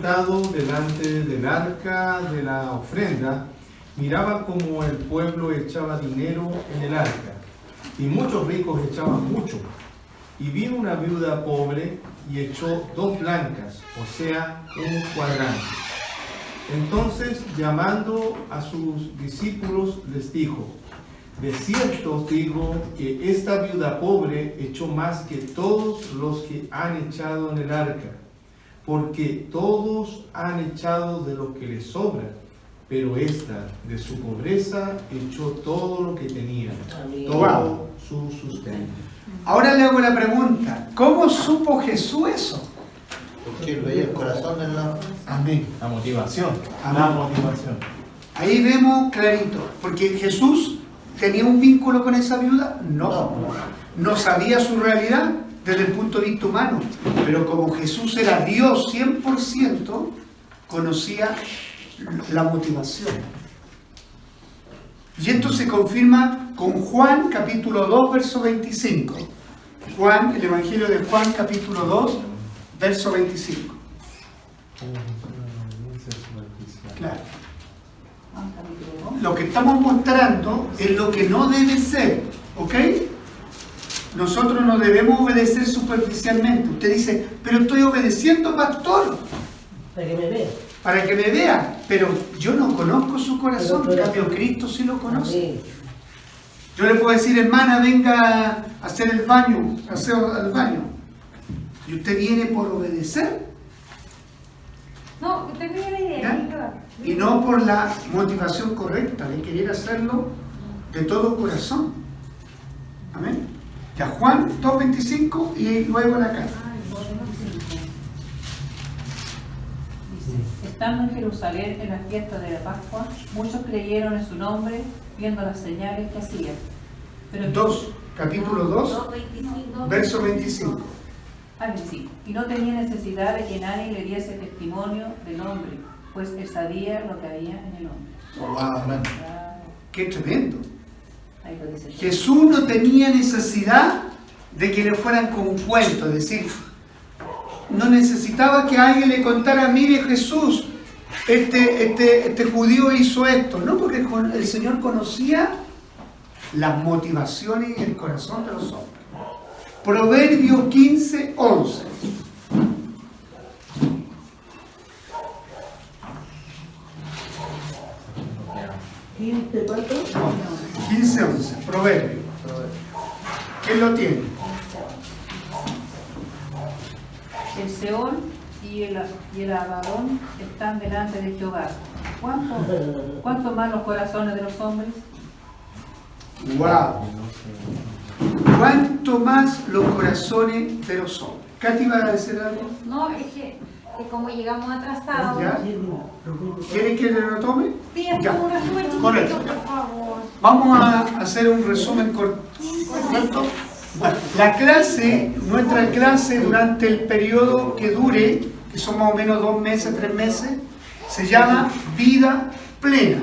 sentado delante del arca de la ofrenda, miraba como el pueblo echaba dinero en el arca, y muchos ricos echaban mucho. Y vino una viuda pobre y echó 2 blancas, o sea, un cuadrante. Entonces, llamando a sus discípulos, les dijo: de cierto os digo que esta viuda pobre echó más que todos los que han echado en el arca, porque todos han echado de lo que les sobra, pero esta, de su pobreza, echó todo lo que tenía, todo su sustento. Ahora le hago la pregunta: ¿cómo supo Jesús eso? Porque veía el corazón de la... Amén. La motivación. Amén. La motivación. Ahí vemos clarito, porque Jesús tenía un vínculo con esa viuda. No sabía su realidad desde el punto de vista humano, pero como Jesús era Dios 100%, conocía la motivación. Y esto se confirma con Juan capítulo 2 verso 25. Juan, el Evangelio de Juan capítulo 2 verso 25. Claro. Lo que estamos mostrando es lo que no debe ser, ¿ok? Nosotros no debemos obedecer superficialmente. Usted dice: pero estoy obedeciendo, pastor, Para que me vea. para que me vea, pero yo no conozco su corazón. En cambio, Cristo sí lo conoce. Amén. Yo le puedo decir: hermana, venga a hacer el baño, al baño. ¿Y usted viene por obedecer? No, usted viene ¿Ya? Y no por la motivación correcta de querer hacerlo de todo corazón. Amén. Ya, Juan 2.25 y luego la carta. Dice: estando en Jerusalén en la fiesta de la Pascua, muchos creyeron en su nombre, viendo las señales que hacía. Pero Capítulo 2, verso 25. 25. Y no tenía necesidad de que nadie le diese testimonio del hombre, pues él sabía lo que había en el hombre. Amén. ¡Qué tremendo! Ahí lo dice. Jesús no tenía necesidad de que le fueran con un cuento, es decir, no necesitaba que alguien le contara: mire, Jesús, este judío hizo esto. No, porque el Señor conocía las motivaciones y el corazón de los hombres. Proverbios 15:11. ¿Cuánto? 15:11, Proverbio. ¿Quién lo tiene? El Seol y el Abadón están delante de Jehová. ¿Cuánto más los corazones de los hombres? ¡Wow! ¿Cuánto más los corazones de los hombres? ¿Katy va a decir algo? No, es que como llegamos atrasados. ¿Ya? ¿Quiere que lo tome? Sí, es Ya. como un resumen chiquitito, Correcto. por favor. Vamos a hacer un resumen corto. Bueno, nuestra clase durante el periodo que dure, que son más o menos 2 meses, 3 meses, se llama vida plena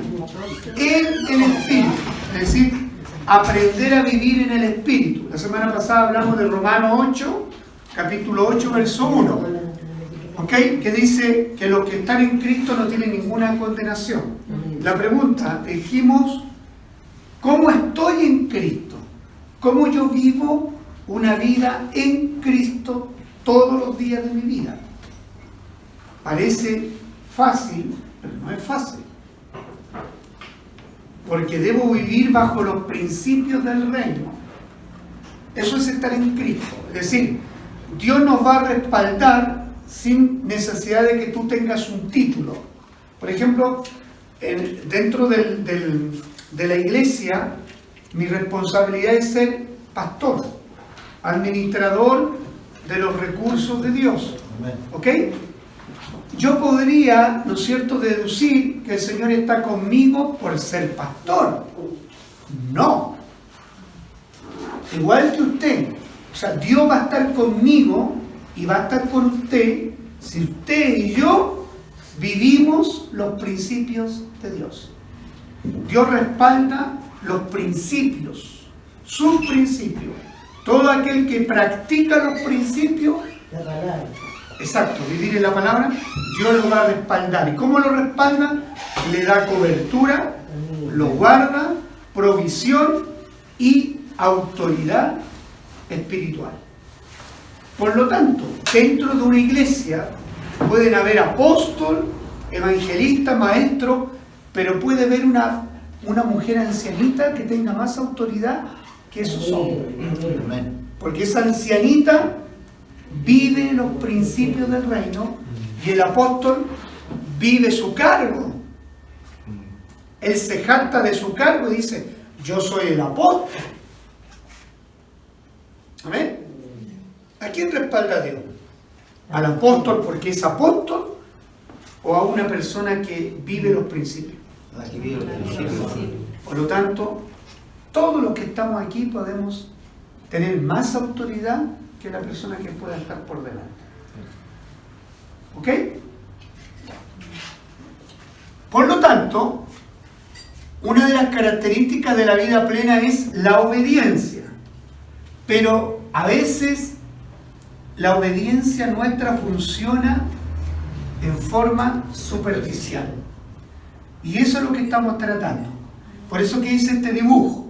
en el Espíritu. Es decir, aprender a vivir en el Espíritu. La semana pasada hablamos de Romanos 8, capítulo 8, verso 1. ¿Ok? Que dice que los que están en Cristo no tienen ninguna condenación. La pregunta, dijimos: ¿cómo estoy en Cristo? ¿Cómo yo vivo una vida en Cristo todos los días de mi vida? Parece fácil, pero no es fácil. Porque debo vivir bajo los principios del reino. Eso es estar en Cristo. Es decir, Dios nos va a respaldar sin necesidad de que tú tengas un título. Por ejemplo, dentro de la iglesia, mi responsabilidad es ser pastor, administrador de los recursos de Dios. ¿Ok? Yo podría, ¿no es cierto?, deducir que el Señor está conmigo por ser pastor. No. Igual que usted. O sea, Dios va a estar conmigo y va a estar con usted si usted y yo vivimos los principios de Dios. Dios respalda los principios, sus principios. Todo aquel que practica los principios exacto, vivir en la palabra, Dios lo va a respaldar. ¿Y cómo lo respalda? Le da cobertura, lo guarda, provisión y autoridad espiritual. Por lo tanto, dentro de una iglesia pueden haber apóstol, evangelista, maestro, pero puede haber una mujer ancianita que tenga más autoridad que esos hombres. Amén. Porque esa ancianita vive los principios del reino y el apóstol vive su cargo. Él se jacta de su cargo y dice, yo soy el apóstol. ¿Amén? ¿A quién respalda Dios? ¿Al apóstol porque es apóstol o a una persona que vive los principios? La que vive el principio. Por lo tanto, todos los que estamos aquí podemos tener más autoridad que la persona que pueda estar por delante. ¿Ok? Por lo tanto, una de las características de la vida plena es la obediencia. Pero a veces la obediencia nuestra funciona en forma superficial. Y eso es lo que estamos tratando. Por eso que hice este dibujo.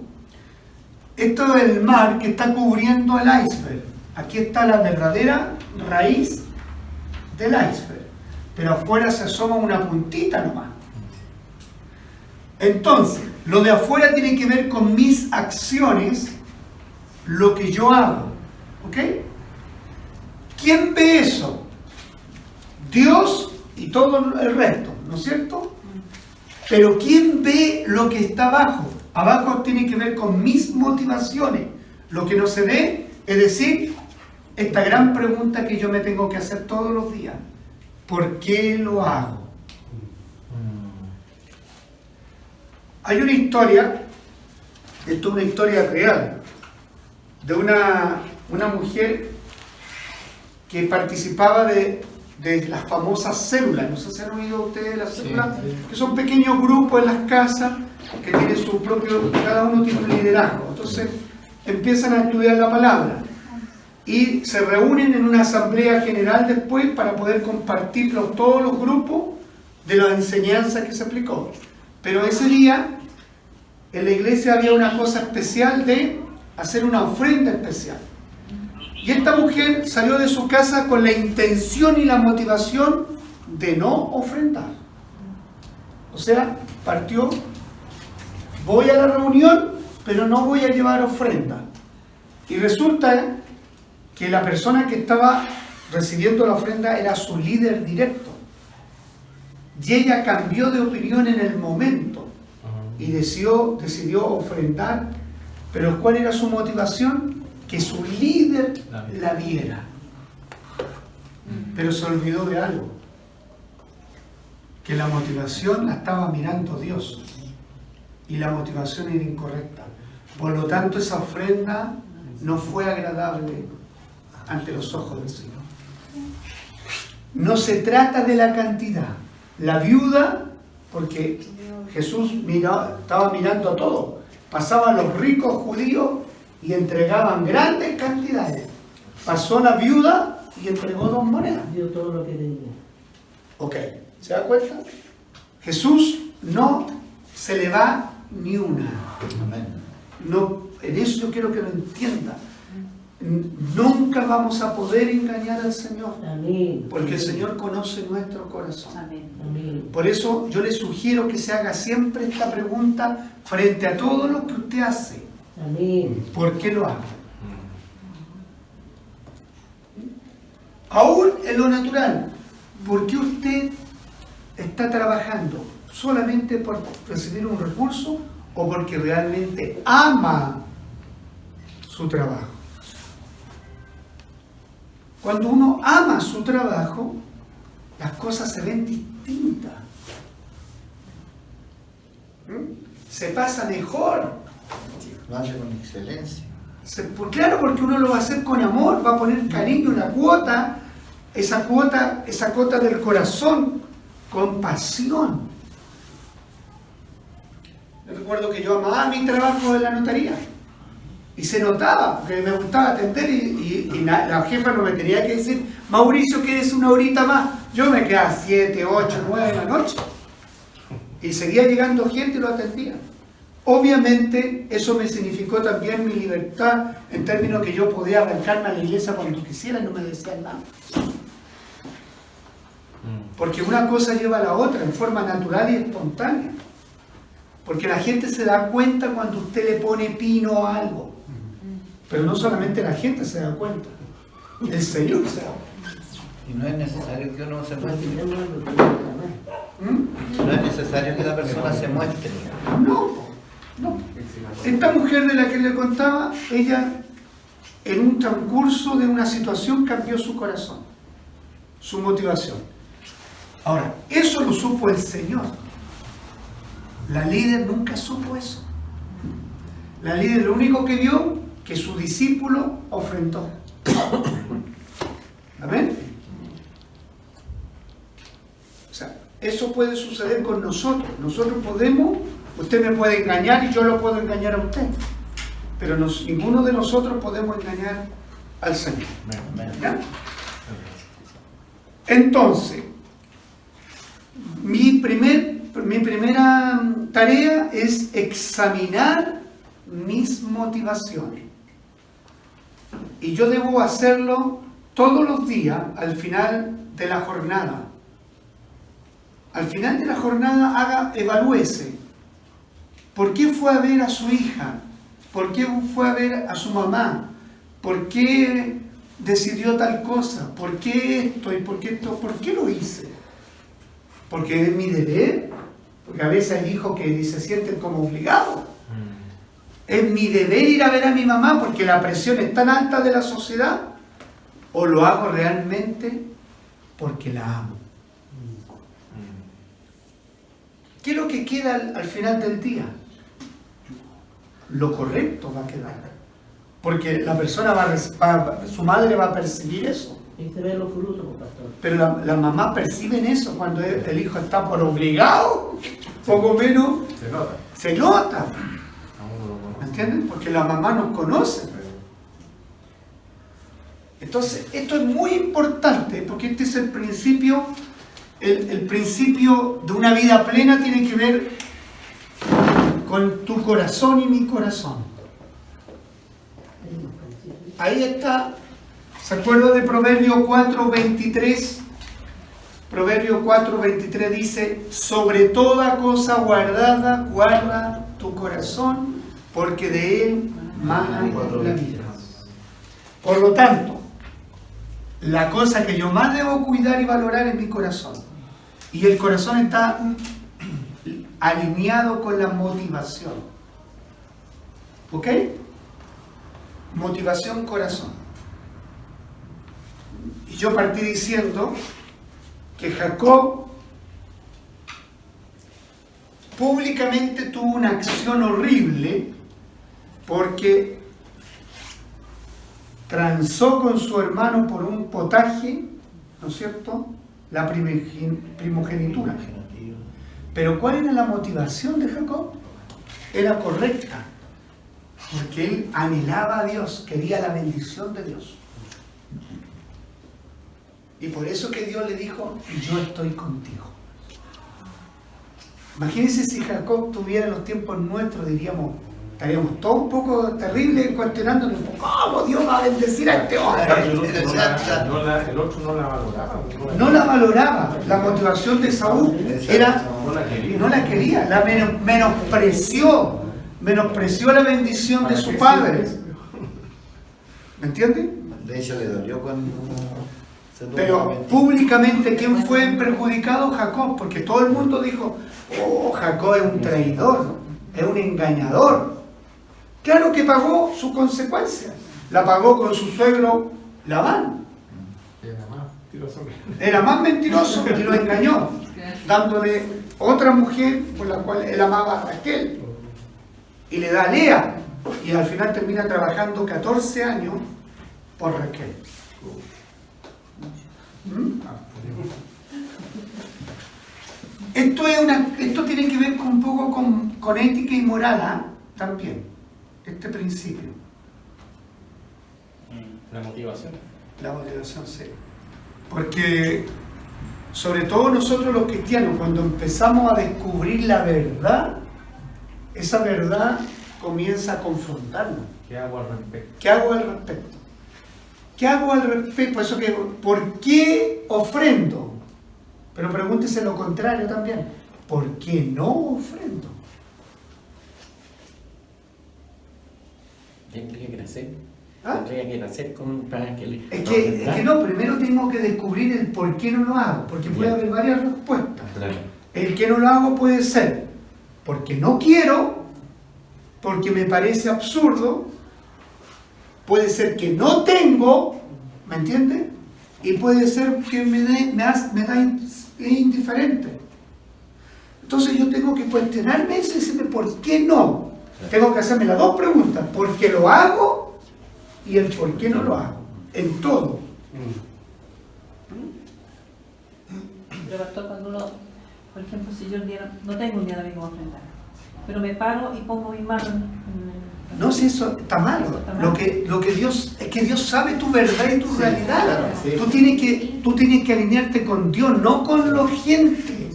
Esto es el mar que está cubriendo el iceberg. Aquí está la verdadera raíz del iceberg. Pero afuera se asoma una puntita nomás. Entonces, lo de afuera tiene que ver con mis acciones, lo que yo hago. ¿Ok? ¿Quién ve eso? Dios y todo el resto, ¿no es cierto? Pero ¿quién ve lo que está abajo? Abajo tiene que ver con mis motivaciones. Lo que no se ve, es decir, esta gran pregunta que yo me tengo que hacer todos los días. ¿Por qué lo hago? Hay una historia, esto es una historia real, de una mujer que participaba de las famosas células. No sé si han oído ustedes de las células, que son pequeños grupos en las casas que tienen su propio, cada uno tiene un liderazgo. Entonces empiezan a estudiar la palabra y se reúnen en una asamblea general después para poder compartir todos los grupos de las enseñanzas que se aplicó. Pero ese día en la iglesia había una cosa especial de hacer una ofrenda especial. Y esta mujer salió de su casa con la intención y la motivación de no ofrendar. O sea, partió, voy a la reunión, pero no voy a llevar ofrenda. Y resulta que la persona que estaba recibiendo la ofrenda era su líder directo. Y ella cambió de opinión en el momento y decidió ofrendar. Pero ¿cuál era su motivación? Que su líder la viera. Pero se olvidó de algo. Que la motivación la estaba mirando Dios. Y la motivación era incorrecta. Por lo tanto, esa ofrenda no fue agradable ante los ojos del Señor. No se trata de la cantidad. La viuda, porque Jesús estaba mirando a todo. Pasaban los ricos judíos y entregaban grandes cantidades. Pasó la viuda y entregó 2 monedas. Dio todo lo que tenía. Ok, ¿se da cuenta? Jesús no se le va ni una. Amén. No, en eso yo quiero que lo entienda. Nunca vamos a poder engañar al Señor, Amén. porque el Señor conoce nuestro corazón. Amén. Amén. Por eso yo le sugiero que se haga siempre esta pregunta frente a todo lo que usted hace. Amén. ¿Por qué lo hago? Aún en lo natural, ¿por qué usted está trabajando? ¿Solamente por recibir un recurso o porque realmente ama su trabajo? Cuando uno ama su trabajo, las cosas se ven distintas. Se pasa mejor. Lo hace con excelencia. Claro, porque uno lo va a hacer con amor, va a poner cariño, una cuota, esa cuota del corazón, con pasión. Yo recuerdo que yo amaba mi trabajo en la notaría. Y se notaba, porque me gustaba atender la jefa no me tenía que decir, Mauricio, quédese una horita más. Yo me quedaba 7, 8, 9 de la noche. Y seguía llegando gente y lo atendía. Obviamente eso me significó también mi libertad en términos que yo podía arrancarme a la iglesia cuando quisiera y no me decían nada. Porque una cosa lleva a la otra en forma natural y espontánea. Porque la gente se da cuenta cuando usted le pone pino a algo. Pero no solamente la gente se da cuenta, el Señor se da cuenta. Y no es necesario que uno se muestre. ¿Mm? No es necesario que la persona se muestre. No, no. Esta mujer de la que le contaba, ella en un transcurso de una situación cambió su corazón, su motivación. Ahora, eso lo supo el Señor. La líder nunca supo eso. La líder lo único que vio, que su discípulo ofrendó. ¿Amén? O sea, eso puede suceder con nosotros. Nosotros podemos, usted me puede engañar y yo lo puedo engañar a usted. Pero ninguno de nosotros podemos engañar al Señor. ¿Ya? Entonces, mi primera tarea es examinar mis motivaciones. Y yo debo hacerlo todos los días al final de la jornada. Al final de la jornada evalúese. ¿Por qué fue a ver a su hija? ¿Por qué fue a ver a su mamá? ¿Por qué decidió tal cosa? ¿Por qué esto y por qué esto? ¿Por qué lo hice? ¿Porque es mi deber? Porque a veces hay hijos que se sienten como obligados. ¿Es mi deber ir a ver a mi mamá porque la presión es tan alta de la sociedad? ¿O lo hago realmente porque la amo? ¿Qué es lo que queda al final del día? Lo correcto va a quedar. Porque la persona su madre va a percibir eso. Y se ven los frutos, pastor. Pero las mamás perciben eso cuando el hijo está por obligado, poco menos, se nota. ¿Me entienden? Porque la mamá nos conoce. Entonces, esto es muy importante porque este es el principio, el principio de una vida plena tiene que ver con tu corazón y mi corazón. Ahí está. ¿Se acuerda de Proverbio 4:23? Proverbio 4:23 dice, sobre toda cosa guardada, guarda tu corazón, porque de él mana la vida. Por lo tanto, la cosa que yo más debo cuidar y valorar es mi corazón. Y el corazón está alineado con la motivación. ¿Ok? Motivación, corazón. Y yo partí diciendo que Jacob públicamente tuvo una acción horrible porque transó con su hermano por un potaje, ¿no es cierto?, la primogenitura. Pero ¿cuál era la motivación de Jacob? Era correcta, porque él anhelaba a Dios, quería la bendición de Dios. Y por eso que Dios le dijo, yo estoy contigo. Imagínense si Jacob tuviera los tiempos nuestros, estaríamos todos un poco terribles cuestionándonos, ¿cómo Dios va a bendecir a este hombre? El otro no la valoraba. No la valoraba. La motivación de Saúl era, no la quería, la menospreció la bendición de su padre. ¿Me entiende? De hecho, le dolió cuando... Pero públicamente, ¿quién fue perjudicado? Jacob, porque todo el mundo dijo, oh, Jacob es un traidor, es un engañador. Claro que pagó su consecuencia, la pagó con su suegro Labán. Era más mentiroso y lo engañó, dándole otra mujer por la cual él amaba a Raquel. Y le da a Lea, y al final termina trabajando 14 años por Raquel. Esto tiene que ver un poco con ética y moral, también, este principio. La motivación. La motivación, sí. Porque, sobre todo nosotros los cristianos, cuando empezamos a descubrir la verdad, esa verdad comienza a confrontarnos. ¿Qué hago al respecto? ¿Qué hago al respecto? ¿Qué hago al respecto? Por eso que, ¿por qué ofrendo? Pero pregúntese lo contrario también. ¿Por qué no ofrendo? Tendría que nacer. ¿Ah? Tendría que nacer para que le... Es que no, primero tengo que descubrir el por qué no lo hago, porque puede haber varias respuestas. Claro. El que no lo hago puede ser porque no quiero, porque me parece absurdo, puede ser que no tengo, ¿me entiendes? Y puede ser que me da indiferente. Entonces yo tengo que cuestionarme eso y decirme por qué no. Tengo que hacerme las dos preguntas, ¿por qué lo hago? Y el por qué no lo hago, en todo. Pero pastor, cuando uno, por ejemplo, si yo no tengo un día de como ofrendar, pero me paro y pongo mi mano en No, si eso está malo. Lo que Dios, es que Dios sabe tu verdad y tu realidad. claro, sí. Tú tienes que alinearte con Dios, no con la gente.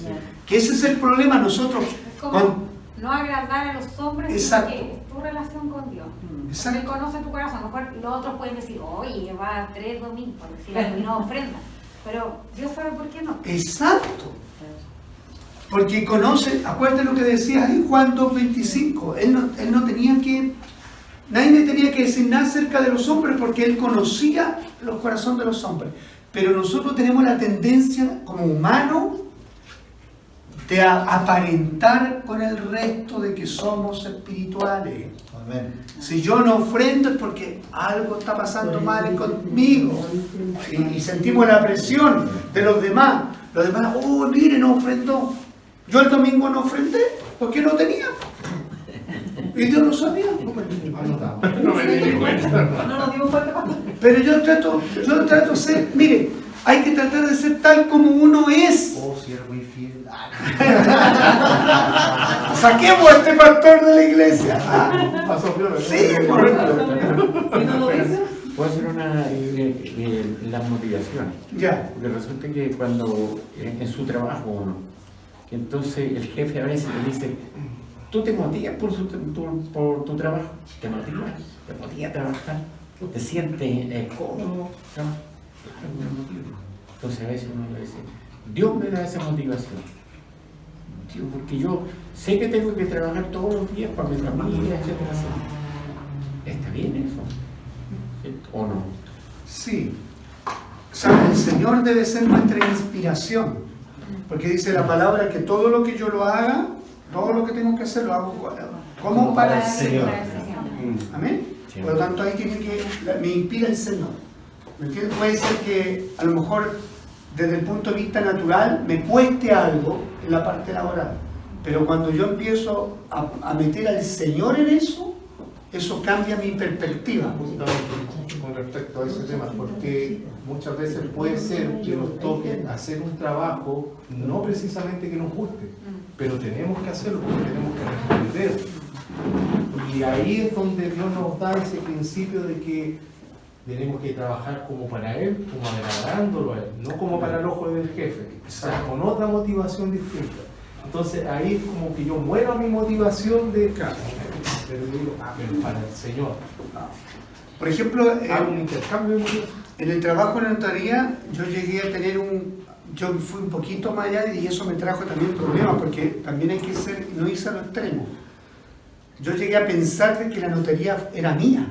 Que ese es el problema. Nosotros, Es como no agradar a los hombres, Exacto. sino que es tu relación con Dios. Exacto. Él conoce tu corazón. A lo mejor los otros pueden decir, oye, va 3 domingos, por decir algo, y no ofrenda. Pero Dios sabe por qué no. Exacto. Porque conoce, acuérdate lo que decía en Juan 2:25. Él no tenía que, nadie le tenía que decir nada acerca de los hombres porque él conocía los corazones de los hombres. Pero nosotros tenemos la tendencia como humanos de aparentar con el resto de que somos espirituales. Amén. Si yo no ofrendo es porque algo está pasando mal conmigo. Y sentimos la presión de los demás. Los demás, oh, mire, no ofrendó. Yo el domingo no ofrendé porque no tenía. Y Dios lo sabía. No me di cuenta. No nos dimos cuenta, pastor. Pero yo trato de ser, mire, hay que tratar de ser tal como uno es. Oh, siervo y fiel. Saquemos a este pastor de la iglesia. Pasó peor. Sí, por ¿Y no lo dice? Puedo hacer las motivaciones. Ya. Porque resulta que cuando en su trabajo uno, entonces el jefe a veces le dice, tú te motivas por tu trabajo, te motivas a trabajar, te sientes cómodo, trabajar. Entonces a veces uno le dice, Dios me da esa motivación. Tío, porque yo sé que tengo que trabajar todos los días para mi familia, etc. ¿Está bien eso? ¿O no? Sí. O sea, el Señor debe ser nuestra inspiración. Porque dice la palabra que todo lo que yo lo haga, todo lo que tengo que hacer lo hago como para el Señor. Para el Señor. Amén. Sí. Por lo tanto, ahí tiene que, me inspira el Señor. ¿Me entiendes? Puede ser que a lo mejor desde el punto de vista natural me cueste algo en la parte laboral. Pero cuando yo empiezo a meter al Señor en eso cambia mi perspectiva. Justamente con respecto a ese tema, porque muchas veces puede ser que nos toque hacer un trabajo no precisamente que nos guste, pero tenemos que hacerlo porque tenemos que responder. Y ahí es donde Dios nos da ese principio de que tenemos que trabajar como para Él, como agradándolo a Él, no como para el ojo del jefe, o sea, con otra motivación distinta. Entonces ahí es como que yo muero a mi motivación de pero digo, pero para el Señor. Por ejemplo, Hago un intercambio de motivación. en el trabajo en notaría yo llegué a tener yo fui un poquito más allá y eso me trajo también problemas porque también hay que ser, no irse a lo extremo. Yo llegué a pensar de que la notaría era mía.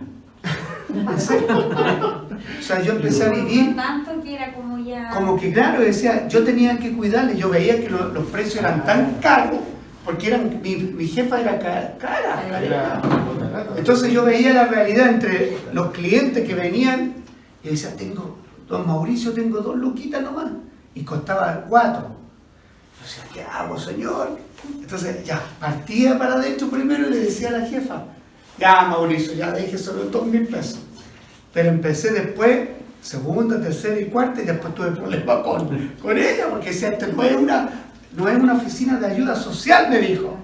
¿En serio? O sea, yo empecé a vivir Tanto que era como ya... como que, claro, decía, yo tenía que cuidarle. Yo veía que los precios eran tan caros porque mi jefa era cara. Entonces yo veía la realidad entre los clientes que venían y decía, don Mauricio, tengo 2 luquitas nomás. Y costaba 4. Yo decía, ¿qué hago, señor? Entonces ya, partía para adentro primero y le decía a la jefa, ya Mauricio, ya deje solo 2.000 pesos. Pero empecé después, segunda, tercera y cuarta, y después tuve problemas con ella, porque decía, este no es una oficina de ayuda social, me dijo.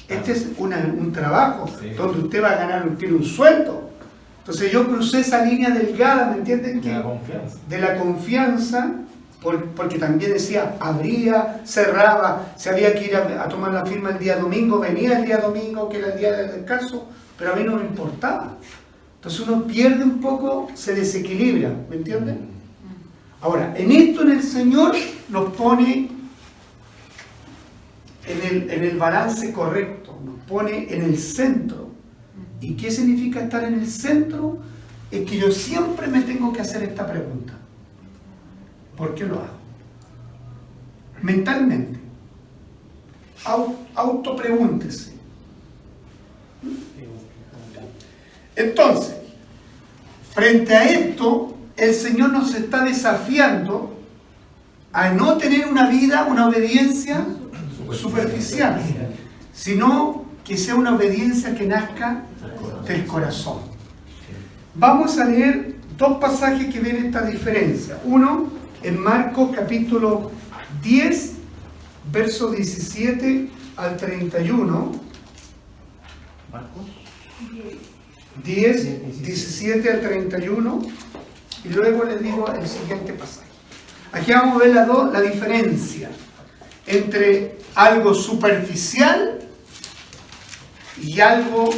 Este es un trabajo donde usted va a ganar, tiene un sueldo. Entonces yo crucé esa línea delgada, ¿me entienden? De la confianza. De la confianza, porque también decía, abría, cerraba, se había que ir a tomar la firma el día domingo, venía el día domingo, que era el día del descanso, pero a mí no me importaba. Entonces uno pierde un poco, se desequilibra, ¿me entienden? Ahora, en esto en el Señor nos pone en el balance correcto, nos pone en el centro. ¿Y qué significa estar en el centro? Es que yo siempre me tengo que hacer esta pregunta. ¿Por qué lo hago? Mentalmente. Autopregúntese. Entonces, frente a esto, el Señor nos está desafiando a no tener una vida, una obediencia superficial, sino que sea una obediencia que nazca del corazón. Vamos a leer dos pasajes que ven esta diferencia. Uno, en Marcos capítulo 10, versos 17 al 31. Marcos. 10, 17 al 31. Y luego les digo el siguiente pasaje. Aquí vamos a ver la diferencia entre algo superficial y algo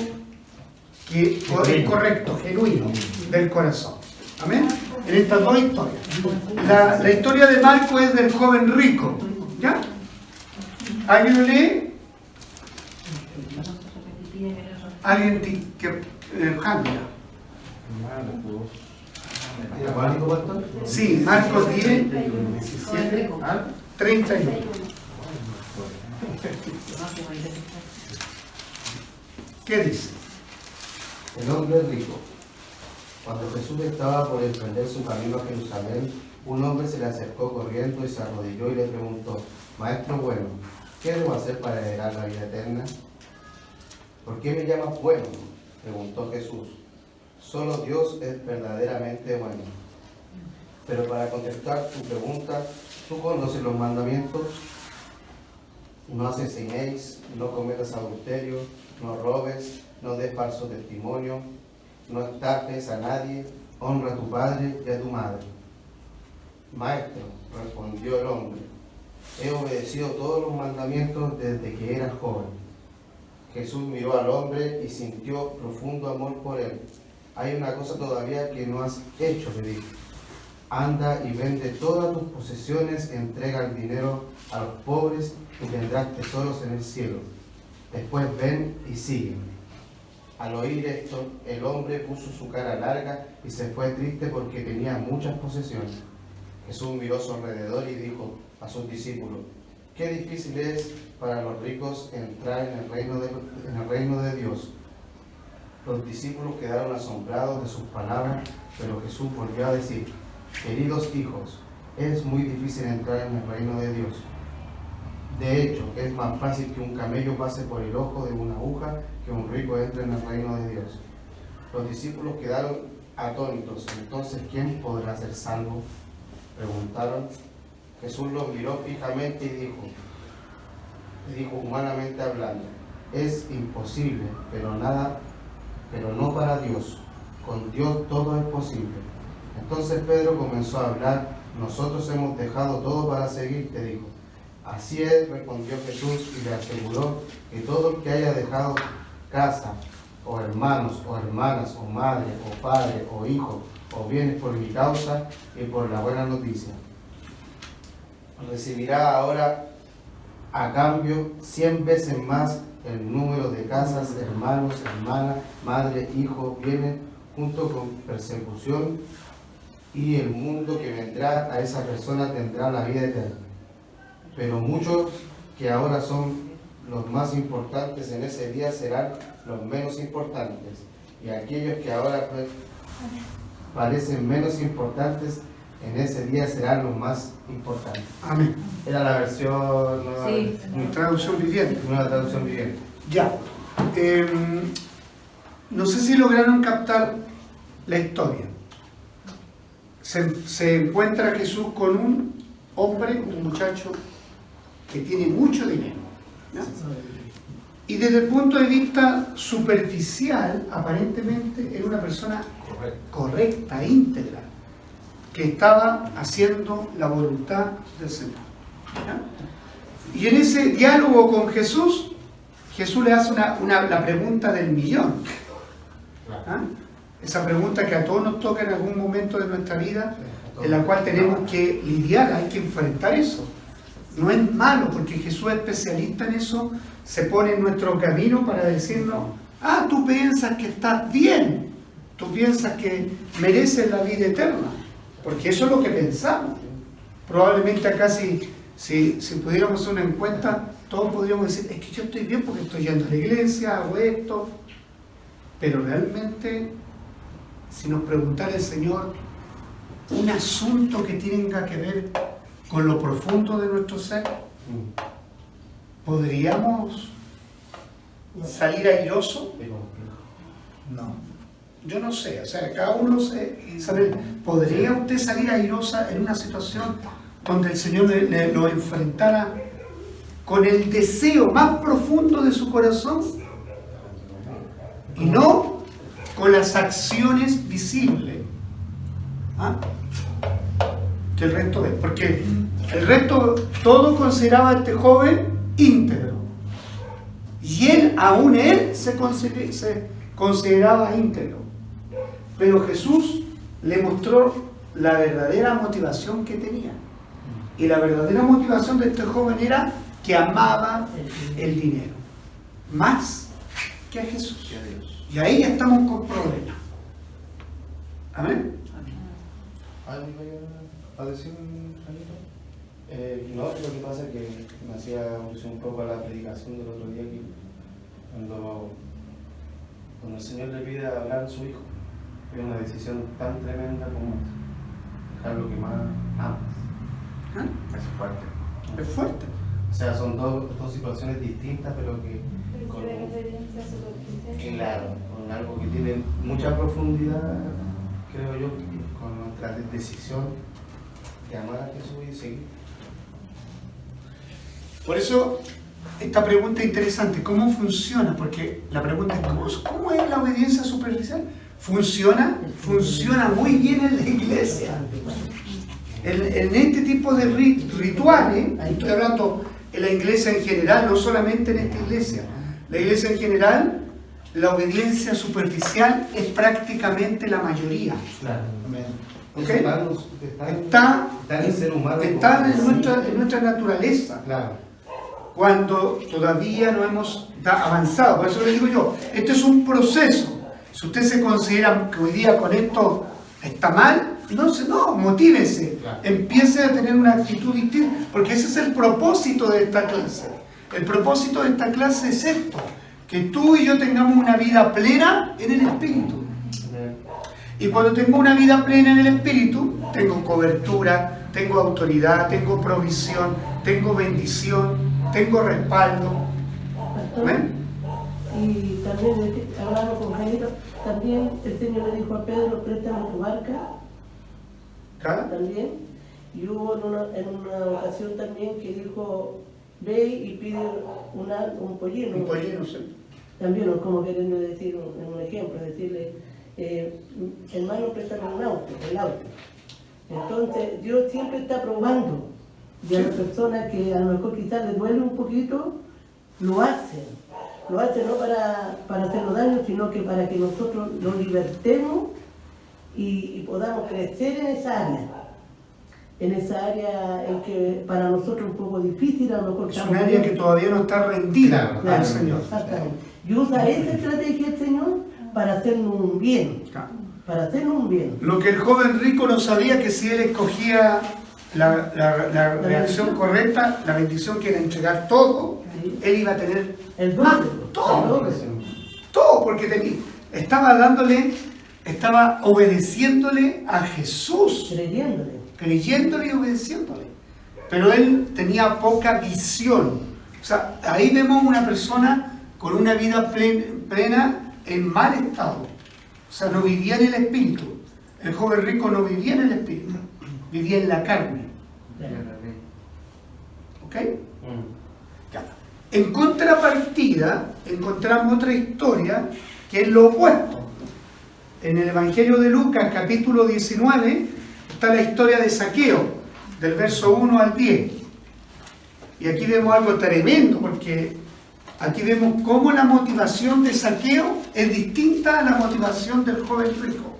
que es correcto, genuino, del corazón. Amén. En estas dos historias. La historia de Marcos es del joven rico. ¿Ya? ¿Alguien lo lee? ¿Alguien que Jandra? Sí, Marcos 10, 17 al 31. ¿Qué dice? El hombre rico. Cuando Jesús estaba por emprender su camino a Jerusalén, un hombre se le acercó corriendo y se arrodilló y le preguntó: Maestro bueno, ¿qué debo hacer para heredar la vida eterna? ¿Por qué me llamas bueno?, preguntó Jesús. Solo Dios es verdaderamente bueno. Pero para contestar tu pregunta, ¿tú conoces los mandamientos? No asesinéis, no cometas adulterio, no robes, no des falso testimonio, no estafes a nadie, honra a tu padre y a tu madre. Maestro, respondió el hombre, he obedecido todos los mandamientos desde que era joven. Jesús miró al hombre y sintió profundo amor por él. Hay una cosa todavía que no has hecho, le dijo. Anda y vende todas tus posesiones, entrega el dinero a los pobres y tendrás tesoros en el cielo. Después ven y sígueme. Al oír esto, el hombre puso su cara larga y se fue triste porque tenía muchas posesiones. Jesús miró a su alrededor y dijo a sus discípulos: qué difícil es para los ricos entrar en el reino de Dios. Los discípulos quedaron asombrados de sus palabras, pero Jesús volvió a decir: queridos hijos, es muy difícil entrar en el reino de Dios. De hecho, es más fácil que un camello pase por el ojo de una aguja que un rico entre en el reino de Dios. Los discípulos quedaron atónitos. Entonces, ¿quién podrá ser salvo?, preguntaron. Jesús los miró fijamente y dijo humanamente hablando: es imposible, pero no para Dios. Con Dios todo es posible. Entonces Pedro comenzó a hablar: nosotros hemos dejado todo para seguirte, dijo. Así es, respondió Jesús y le aseguró que todo el que haya dejado casa, o hermanos, o hermanas, o madre, o padre, o hijo, o bienes por mi causa y por la buena noticia, recibirá ahora a cambio 100 veces más el número de casas, hermanos, hermanas, madre, hijo, bienes, junto con persecución, y el mundo que vendrá a esa persona tendrá la vida eterna. Pero muchos que ahora son los más importantes en ese día serán los menos importantes, y aquellos que ahora parecen menos importantes en ese día serán los más importantes. Amén. Era la versión nueva, Sí. Traducción viviente. nueva traducción viviente. Ya. No sé si lograron captar la historia. Se encuentra Jesús con un hombre, un muchacho que tiene mucho dinero, ¿ya? Y desde el punto de vista superficial, aparentemente era una persona correcta, íntegra, que estaba haciendo la voluntad del Señor. ¿Ya? Y en ese diálogo con Jesús, Jesús le hace la pregunta del millón. ¿Ah? Esa pregunta que a todos nos toca en algún momento de nuestra vida, en la cual tenemos que lidiar, hay que enfrentar eso. No es malo, porque Jesús es especialista en eso, se pone en nuestro camino para decirnos, ah, tú piensas que estás bien, tú piensas que mereces la vida eterna, porque eso es lo que pensamos. Probablemente acá si pudiéramos hacer una encuesta, todos podríamos decir, es que yo estoy bien porque estoy yendo a la iglesia, hago esto, pero realmente, si nos preguntara el Señor un asunto que tenga que ver con lo profundo de nuestro ser, ¿podríamos salir airoso? No, yo no sé, o sea, cada uno sabe. ¿Podría usted salir airosa en una situación donde el Señor lo enfrentara con el deseo más profundo de su corazón y no con las acciones visibles? ¿Ah? Que el resto ve, porque el resto todo consideraba a este joven íntegro y aún él se consideraba íntegro, pero Jesús le mostró la verdadera motivación que tenía, y la verdadera motivación de este joven era que amaba el dinero más que a Jesús, y ahí estamos con problemas. Amén. ¿Algo a decir, Janito? No, lo que pasa es que me hacía alusión un poco a la predicación del otro día, que cuando el Señor le pide hablar a su hijo, es una decisión tan tremenda como dejar lo que más amas. Es fuerte. Es fuerte. O sea, son dos situaciones distintas, pero que claro, con algo que tiene mucha profundidad, creo yo, con nuestra decisión de amar a Jesús y seguir. Por eso, esta pregunta es interesante. ¿Cómo funciona? Porque la pregunta es, ¿cómo es la obediencia superficial? ¿Funciona? Funciona muy bien en la iglesia. En este tipo de rituales, estoy hablando en la iglesia en general, no solamente en esta iglesia. La iglesia en general, la obediencia superficial es prácticamente la mayoría. Claro. ¿Okay? Está en el ser humano. Está en nuestra naturaleza. Claro. Cuando todavía no hemos avanzado. Por eso le digo yo, esto es un proceso. Si usted se considera que hoy día con esto está mal, no, motívese, Claro. Empiece a tener una actitud distinta, porque ese es el propósito de esta clase. El propósito de esta clase es esto, que tú y yo tengamos una vida plena en el Espíritu. Y cuando tengo una vida plena en el Espíritu, tengo cobertura, tengo autoridad, tengo provisión, tengo bendición, tengo respaldo. ¿Ven? Y también, hablando con Jairo, también el Señor le dijo a Pedro, préstame tu barca, ¿Claro? también. Y hubo en una ocasión también que dijo, ve y pide un pollino. Un pollino, sí. También es como queriendo decir, un ejemplo, decirle, hermano, préstame el auto. Entonces, Dios siempre está probando. Y a las personas que a lo mejor quizás les duele un poquito, lo hacen. Lo hacen no para hacernos daño, sino que para que nosotros nos libertemos y podamos crecer en esa área en que para nosotros es un poco difícil, a lo mejor Es un área que todavía no está rendida Claro, al Señor. exactamente. Y usa esa estrategia el Señor para hacernos un bien. Claro. Para hacernos un bien. Lo que el joven rico no sabía, que si él escogía la reacción correcta, la bendición que era entregar todo, Sí. él iba a tener El más, doble. todo. El doble. Todo, porque estaba obedeciéndole a Jesús, Creyéndole. y obedeciéndole. Pero él tenía poca visión. O sea, ahí vemos una persona con una vida plena en mal estado. O sea, no vivía en el espíritu. El joven rico no vivía en el espíritu, vivía en la carne. ¿Ok? Ya. En contrapartida, encontramos otra historia que es lo opuesto. en el Evangelio de Lucas, capítulo 19, está la historia de Zaqueo, del verso 1 al 10. Y aquí vemos algo tremendo, porque aquí vemos cómo la motivación de Zaqueo es distinta a la motivación del joven rico.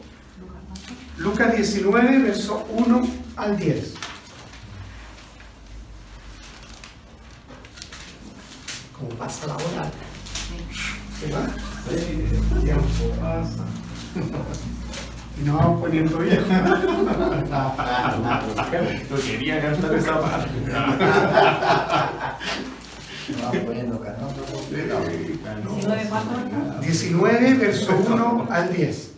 Lucas 19, verso 1 al 10. ¿Cómo pasa la hora? ¿Se va? El tiempo pasa. Y nos vamos poniendo viejos. No quería cantar esa parte. Vamos poniendo canoso. 19, ¿cuánto? 19, verso 1 al 10.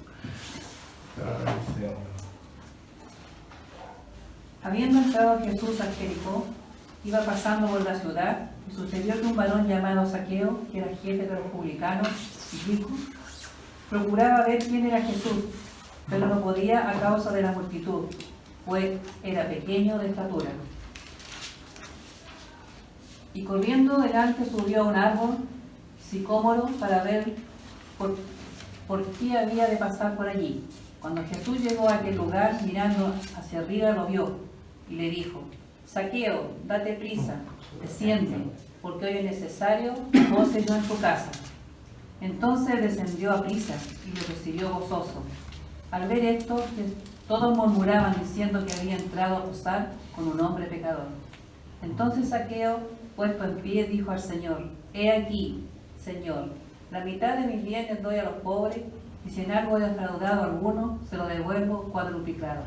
Habiendo entrado Jesús a Jericó, iba pasando por la ciudad, y sucedió que un varón llamado Zaqueo, que era jefe de los publicanos y ricos, procuraba ver quién era Jesús, pero no podía a causa de la multitud, pues era pequeño de estatura. Y corriendo delante subió a un árbol sicómoro para ver por qué había de pasar por allí. Cuando Jesús llegó a aquel lugar, mirando hacia arriba, lo vio y le dijo: Zaqueo, date prisa, desciende, porque hoy es necesario que pose yo en tu casa. Entonces descendió a prisa y lo recibió gozoso. Al ver esto, todos murmuraban diciendo que había entrado a posar con un hombre pecador. Entonces Zaqueo, puesto en pie, dijo al Señor: He aquí, Señor, la mitad de mis bienes doy a los pobres, y si en algo he defraudado a alguno, se lo devuelvo cuadruplicado.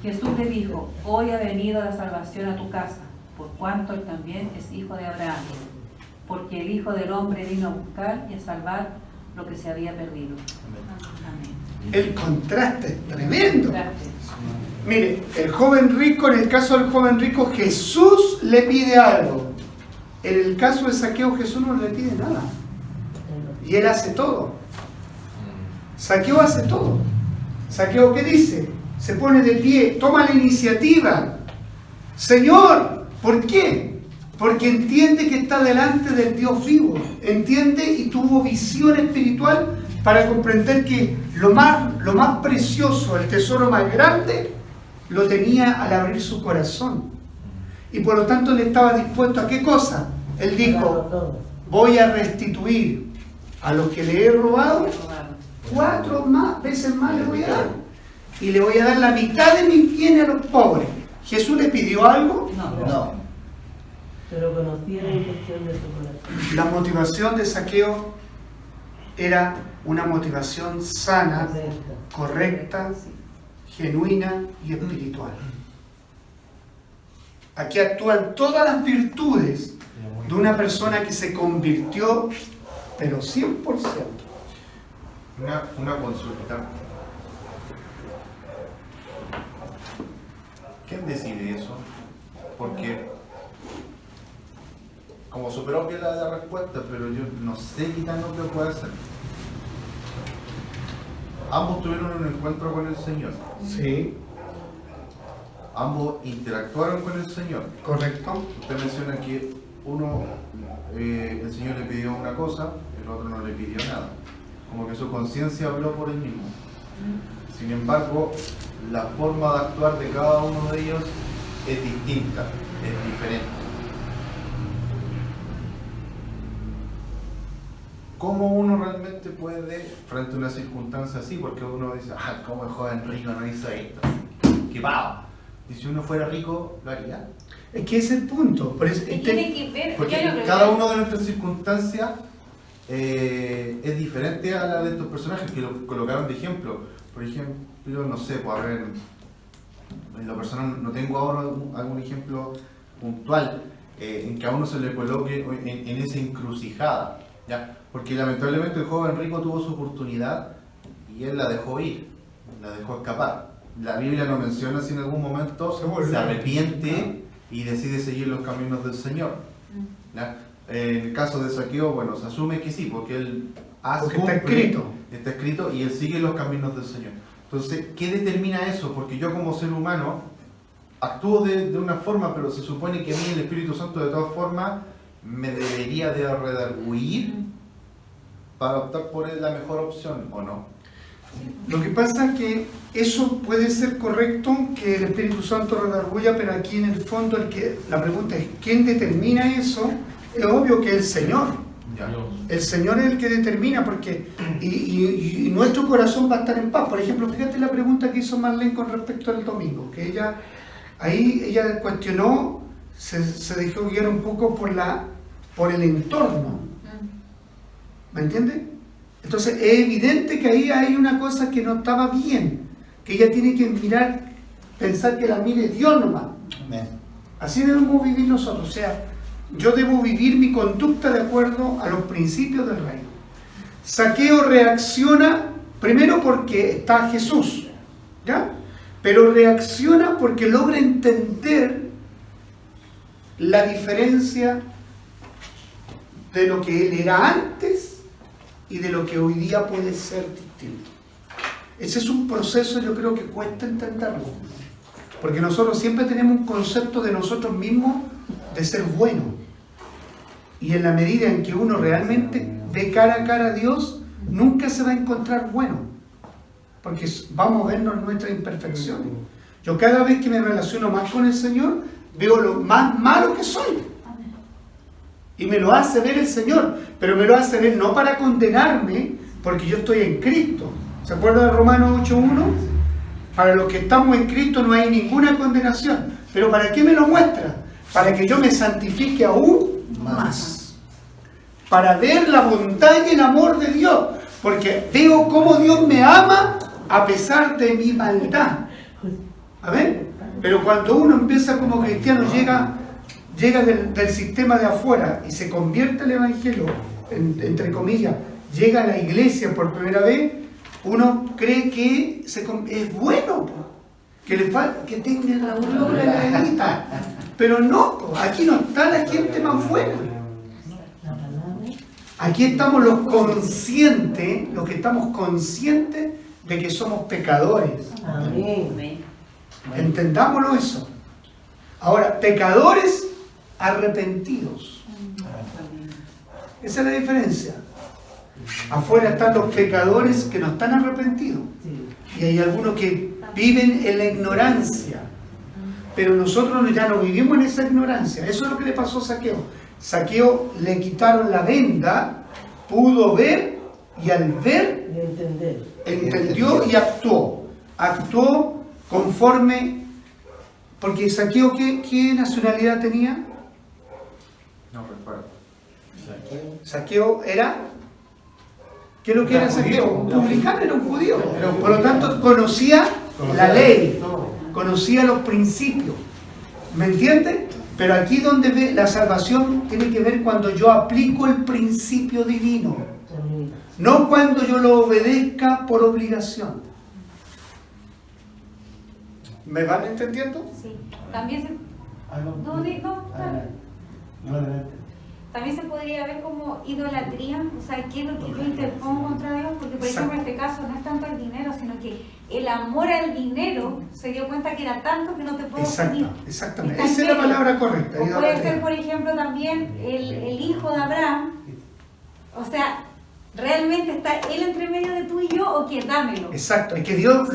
Jesús le dijo: Hoy ha venido la salvación a tu casa, por cuanto él también es hijo de Abraham, porque el Hijo del Hombre vino a buscar y a salvar lo que se había perdido. Amén. El contraste es tremendo. Gracias. Mire, el joven rico, en el caso del joven rico, Jesús le pide algo. En el caso de Zaqueo, Jesús no le pide nada. Y él hace todo. Zaqueo hace todo. Zaqueo, ¿qué dice? Se pone de pie, toma la iniciativa. Señor, ¿por qué? Porque entiende que está delante del Dios vivo. Entiende y tuvo visión espiritual para comprender que lo más precioso, el tesoro más grande, lo tenía al abrir su corazón. Y por lo tanto él estaba dispuesto a ¿qué cosa? Él dijo: voy a restituir a los que le he robado, 4 veces más le voy a dar. Y le voy a dar la mitad de mis bienes a los pobres. ¿Jesús le pidió algo? No. Pero conocía la intención de su corazón. La motivación de Zaqueo era una motivación sana, correcta, genuina y espiritual. Aquí actúan todas las virtudes de una persona que se convirtió, pero 100%. Una consulta. ¿Quién decide eso? Porque, como súper obvia la respuesta, pero yo no sé qué tan obvio puede ser. Ambos tuvieron un encuentro con el Señor. Sí, Ambos interactuaron con el Señor. correcto. Usted menciona que uno, el Señor le pidió una cosa, el otro no le pidió nada. Como que su conciencia habló por él mismo. Sin embargo, la forma de actuar de cada uno de ellos es distinta, es diferente. ¿Cómo uno realmente puede, frente a una circunstancia así, porque uno dice, ¿cómo el joven rico no hizo esto? ¡Qué pavo! Y si uno fuera rico, ¿lo haría? Es que ese es el punto. Por eso, Tiene que ver, Porque yo creo que- cada uno de nuestras circunstancias es diferente a la de estos personajes que lo colocaron de ejemplo. Por ejemplo, no sé, pues a ver, en lo personal no tengo ahora algún ejemplo puntual en que a uno se le coloque en esa encrucijada, ¿ya? Porque lamentablemente el joven rico tuvo su oportunidad y él la dejó ir, la dejó escapar. La Biblia no menciona si en algún momento se arrepiente y decide seguir los caminos del Señor, ¿ya? En el caso de Zaqueo, bueno, se asume que sí, porque él Porque está escrito. Está escrito y él sigue los caminos del Señor. Entonces, ¿qué determina eso? Porque yo como ser humano actúo de una forma, pero se supone que a mí el Espíritu Santo de todas formas me debería de redarguir para optar por la mejor opción, ¿o no? Lo que pasa es que eso puede ser correcto, que el Espíritu Santo redarguya, pero aquí en el fondo la pregunta es, ¿quién determina eso? Es obvio que el Señor. El Señor es el que determina, porque y nuestro corazón va a estar en paz. Por ejemplo, fíjate la pregunta que hizo Marlene con respecto al domingo, que ella cuestionó, se dejó guiar un poco por el entorno. ¿Me entiendes? Entonces es evidente que ahí hay una cosa que no estaba bien, que ella tiene que mirar, pensar que la mire Dios nomás. Así debemos vivir nosotros, o sea, yo debo vivir mi conducta de acuerdo a los principios del reino. Zaqueo reacciona primero porque está Jesús, ¿ya? Pero reacciona porque logra entender la diferencia de lo que él era antes y de lo que hoy día puede ser distinto. Ese es un proceso, yo creo que cuesta entenderlo, porque nosotros siempre tenemos un concepto de nosotros mismos de ser bueno, y en la medida en que uno realmente ve cara a cara a Dios, nunca se va a encontrar bueno, porque vamos a vernos nuestras imperfecciones. Yo cada vez que me relaciono más con el Señor, veo lo más malo que soy, y me lo hace ver el Señor, pero me lo hace ver no para condenarme, porque yo estoy en Cristo. ¿Se acuerda de Romanos 8:1? Para los que estamos en Cristo no hay ninguna condenación. ¿Pero para qué me lo muestra? Para que yo me santifique aún más. Para ver la bondad y el amor de Dios. Porque veo cómo Dios me ama a pesar de mi maldad. ¿A ver? Pero cuando uno empieza como cristiano, llega del sistema de afuera y se convierte el Evangelio, entre comillas, llega a la iglesia por primera vez, uno cree que es bueno, que tenga la aureola y la velita. Pero no, aquí no está la gente más buena. Aquí estamos los que estamos conscientes de que somos pecadores. Amén. Entendámoslo eso. Ahora, pecadores arrepentidos. Esa es la diferencia. Afuera están los pecadores que no están arrepentidos. Y hay algunos que viven en la ignorancia. Pero nosotros ya no vivimos en esa ignorancia. Eso es lo que le pasó a Zaqueo. Zaqueo le quitaron la venda, pudo ver, y al ver, entendió y actuó. Actuó conforme, porque Zaqueo, ¿qué nacionalidad tenía? No recuerdo. Zaqueo era, ¿qué es lo que era Zaqueo? Un publicano, era un judío. Por lo tanto, conocía la ley, conocía los principios. ¿Me entiende? Pero aquí donde ve la salvación tiene que ver cuando yo aplico el principio divino, no cuando yo lo obedezca por obligación. ¿Me van entendiendo? Sí. También se... También se podría ver como idolatría, o sea, ¿qué es lo que yo interpongo contra Dios? Porque, por ejemplo, en este caso no es tanto el dinero, sino que el amor al dinero se dio cuenta que era tanto que no te puedo pedir. Exactamente, esa es la palabra correcta. O puede ser, por ejemplo, también el hijo de Abraham, o sea, ¿realmente está él entre medio de tú y yo o que dámelo? Exacto, es que Dios,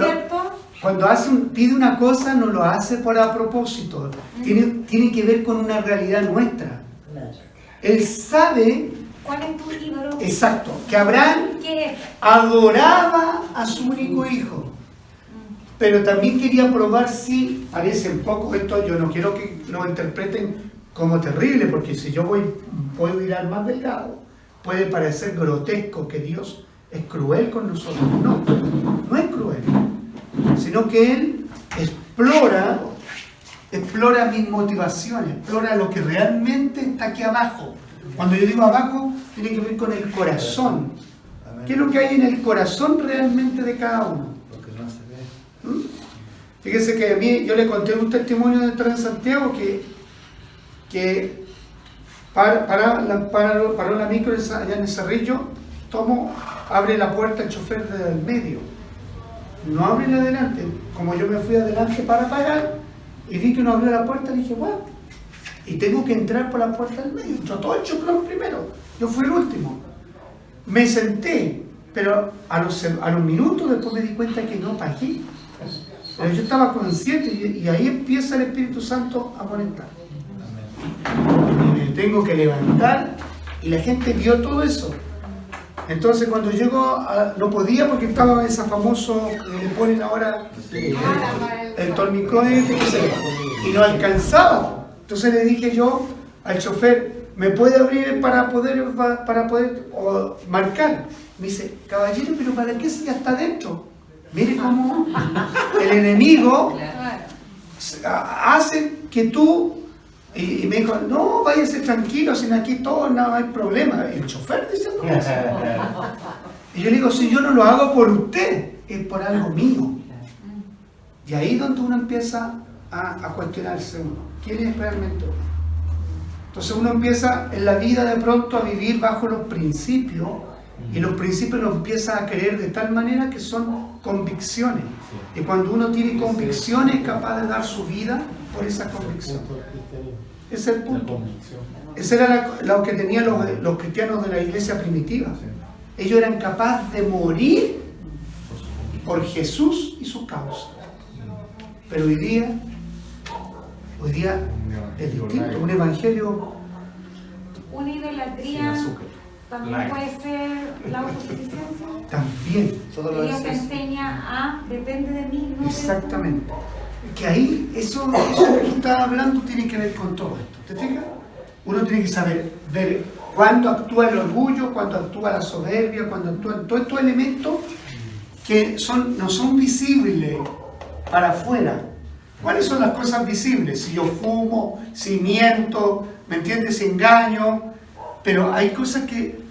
cuando pide una cosa, no lo hace por a propósito, tiene que ver con una realidad nuestra. Él sabe, ¿cuál es tu ídolo? Exacto, que Abraham adoraba a su único hijo, pero también quería probar si, parece un poco esto, yo no quiero que lo interpreten como terrible, porque si yo puedo ir al más delgado, puede parecer grotesco que Dios es cruel con nosotros. No es cruel, sino que Él explora mis motivaciones, explora lo que realmente está aquí abajo. Cuando yo digo abajo, tiene que ver con el corazón. ¿Qué es lo que hay en el corazón realmente de cada uno? Fíjese que a mí, yo le conté un testimonio de Transantiago que paró la micro allá en el Cerrillo, abre la puerta el chofer del medio. No abre la adelante. Como yo me fui adelante para pagar, y vi que no abrió la puerta, dije, bueno, y tengo que entrar por la puerta del medio. Entró todo el choclón primero, yo fui el último. Me senté, pero a los minutos después me di cuenta que no pagué. Pero yo estaba consciente y ahí empieza el Espíritu Santo a conectar. Y me tengo que levantar y la gente vio todo eso. Entonces cuando llego, no podía porque estaba en ese famoso que le ponen ahora el tornicón este que se ve, y no alcanzaba. Entonces le dije yo al chofer, ¿me puede abrir para poder marcar? Me dice, caballero, pero ¿para qué si ya está dentro? Mire cómo el enemigo hace que tú... Y me dijo, no, váyase tranquilo, sin aquí todo, no hay problema. El chofer diciendo eso. Y yo le digo, si yo no lo hago por usted, es por algo mío. Y ahí es donde uno empieza a cuestionarse uno. ¿Quién es realmente uno? Entonces uno empieza en la vida de pronto a vivir bajo los principios, y los principios los empieza a creer de tal manera que son convicciones. Y cuando uno tiene convicciones, es capaz de dar su vida por esa convicción. Ese es el punto. Ese era lo que tenían los cristianos de la iglesia primitiva. Ellos eran capaces de morir por Jesús y su causa. Pero hoy día es distinto. Un evangelio. Una idolatría también puede ser la autosuficiencia. También. Dios te enseña a depende de mí. No Exactamente. Que ahí, eso que tú estás hablando tiene que ver con todo esto. ¿Te fijas? Uno tiene que saber ver cuándo actúa el orgullo, cuándo actúa la soberbia, cuándo actúan todos estos elementos que no son visibles para afuera. ¿Cuáles son las cosas visibles? Si yo fumo, si miento, ¿me entiendes? Si engaño. Pero hay cosas que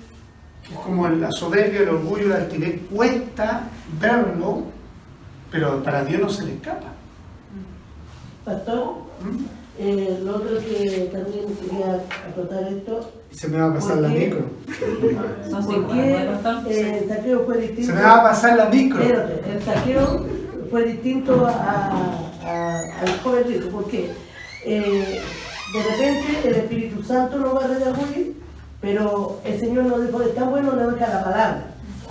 como la soberbia, el orgullo, la altivez, cuesta verlo, pero para Dios no se le escapa. Pastor, lo otro que también quería acotar esto. Se me va a pasar la micro. ¿Por qué el saqueo fue distinto? Se me va a pasar la micro. Espérate, el saqueo fue distinto al joven rico. ¿Por qué? De repente el Espíritu Santo nos va a redarguir, pero el Señor nos dijo, está bueno, nos deja la palabra.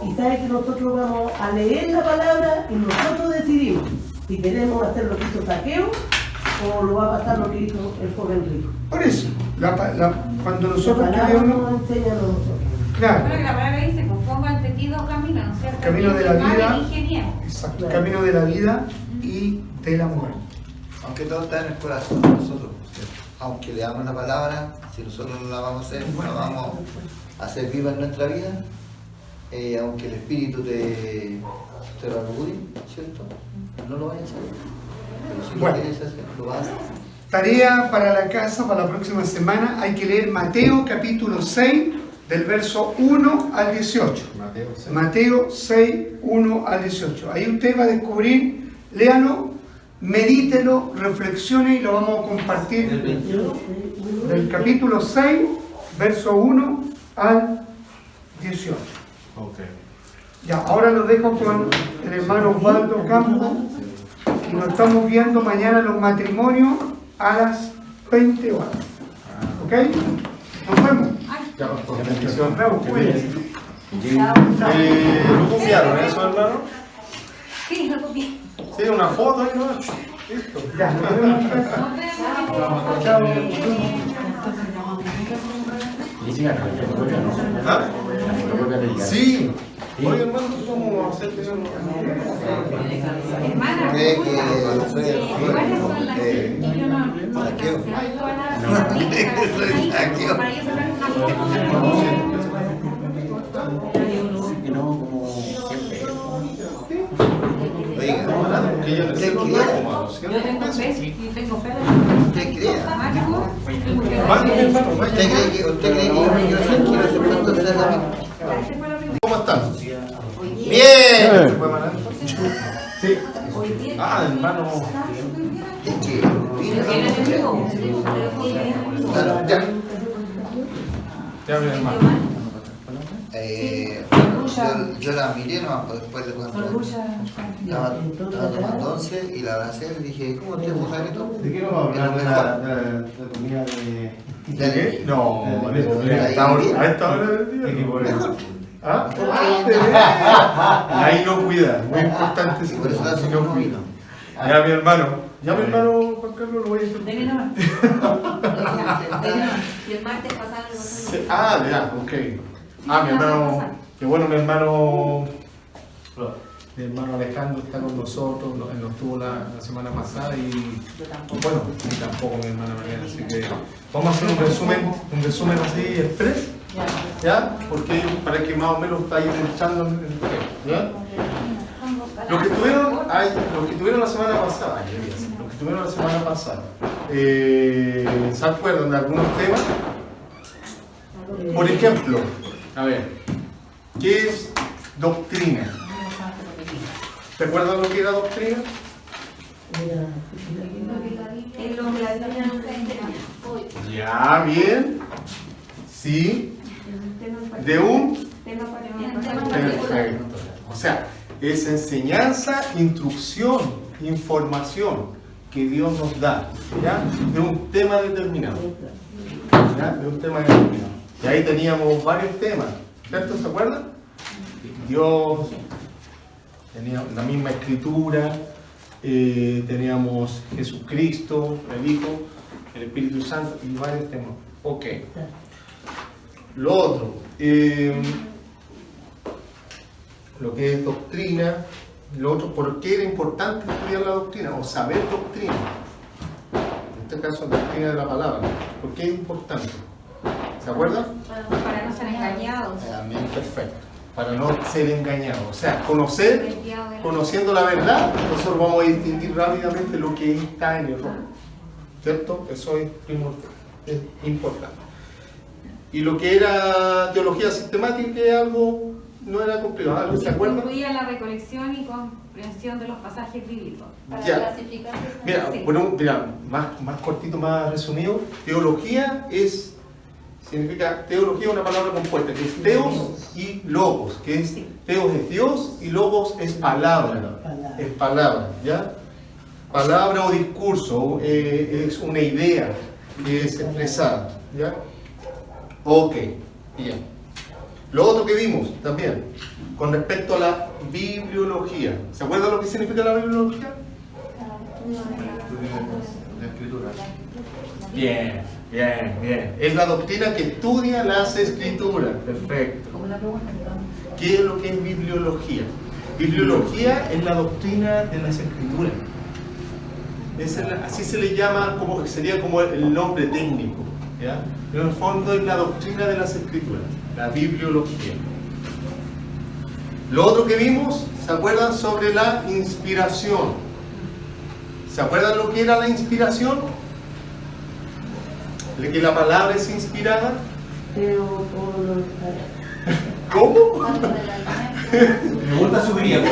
Y sabe que nosotros vamos a leer la palabra y nosotros decidimos si queremos hacer lo que hizo Saqueo o lo va a pasar lo que hizo el joven rico. Por eso, cuando nosotros La palabra queremos... nos enseña a nosotros. Claro, Bueno, que la palabra dice, pues pongo ante ti dos caminos, ¿no es cierto? Camino de la El mal vida. y el ingeniero. exacto, el camino de la vida y de la muerte. Aunque todo está en el corazón de nosotros, aunque leamos la palabra, si nosotros no la vamos a hacer, no la vamos a hacer viva en nuestra vida, aunque el Espíritu te lo orgulle, ¿cierto? No lo vayas a hacer. Pero si Bueno. lo quieres hacer, lo vas a hacer. Tarea para la casa, para la próxima semana, hay que leer Mateo capítulo 6, del verso 1 al 18. Mateo 6, 1 al 18. Ahí usted va a descubrir, léalo, medítelo, reflexione y lo vamos a compartir del capítulo 6, verso 1 al 18. Ya, ahora lo dejo con el hermano Osvaldo Campos y nos estamos viendo mañana en los matrimonios a las 20 horas. ¿Ok? Nos vemos. Nos vemos, cuídense. ¿Lo copiaron eso, hermano? Sí, lo copié. Sí, una foto y no. Listo. Ya, nos vemos. Chao. Y sigan, la fotocopia no. ¿Ah? La fotocopia de ella. Sí. Oye, hermano, ¿cómo hacer eso? Hermana, Cree que soy el ¿cuáles son las que yo no Saqueo. Soy Saqueo. Para ellos Que no, como siempre. Oiga, Que yo ¿usted Yo cree? tengo fe y tengo fe. ¿Usted cree? Hermano, ¿Usted cree que yo me quedo tranquilo aceptando hacer la misma? ¿cómo están? ¡Bien! ¿Fue mal? Sí. Ah, hermano. Es que, claro, ya. Ya, mi hermano. Yo la miré nomás, pues, después de cuando estaba tomando 11 y la abracé y dije, ¿cómo te puso esto? ¿De qué vamos a hablar? ¿De la comida de...? ¿De No, de- a esta hora del día. Mejor. ¿Ah? La inocuidad, muy importante. Y por eso da su Inocuidad. Ya mi hermano Juan Carlos lo voy a Dele interrumpir. nomás. Y el martes pasado lo Sí, ah, ya, ok. Ah, mi hermano, qué bueno, mi hermano Alejandro está con nosotros, él nos tuvo la semana pasada y bueno, y tampoco mi hermana Mariana, así que vamos a hacer un resumen así express, ¿ya? Porque para que más o menos vayamos echando el tema, ¿ya? Los que tuvieron la semana pasada, ¿se acuerdan de algunos temas? Por ejemplo, a ver, ¿qué es doctrina? ¿Te acuerdas lo que era doctrina? Es lo que la Biblia nos enseña hoy. Ya, bien. Sí. De un... Perfecto. O sea, es enseñanza, instrucción, información que Dios nos da, ¿ya? De un tema determinado. ¿Ya? De un tema determinado. Y ahí teníamos varios temas, ¿cierto? ¿Se acuerdan? Dios, tenía la misma escritura, teníamos Jesucristo, el Hijo, el Espíritu Santo y varios temas. Ok. Lo otro, lo que es doctrina, lo otro, ¿por qué era importante estudiar la doctrina o saber doctrina? En este caso, doctrina de la palabra. ¿Por qué es importante? ¿Se acuerdan? Para no ser engañados. Amén, perfecto. Para no ser engañados. O sea, conociendo la verdad, nosotros vamos a distinguir rápidamente lo que está en error. ¿Cierto? Eso es importante. Y lo que era teología sistemática es algo, no era complicado, algo, ¿se acuerdan? Incluía la recolección y comprensión de los pasajes bíblicos. Para Ya. clasificar. Mira, más cortito, más resumido, teología significa teología es una palabra compuesta, que es teos y logos, que es teos es Dios y logos es palabra, ¿ya? Palabra o discurso, es una idea que es expresada, ¿ya? Ok, bien. Lo otro que vimos también, con respecto a la bibliología, ¿se acuerdan lo que significa la bibliología? La escritura. Bien. Es la doctrina que estudia las escrituras. Perfecto. ¿Qué es lo que es bibliología? Bibliología es la doctrina de las escrituras. Así se le llama, sería como el nombre técnico, ¿ya? Pero en el fondo es la doctrina de las escrituras, la bibliología. Lo otro que vimos, ¿se acuerdan sobre la inspiración? ¿Se acuerdan lo que era la inspiración? ¿De que la palabra es inspirada? ¿Cómo? Me gusta su griego.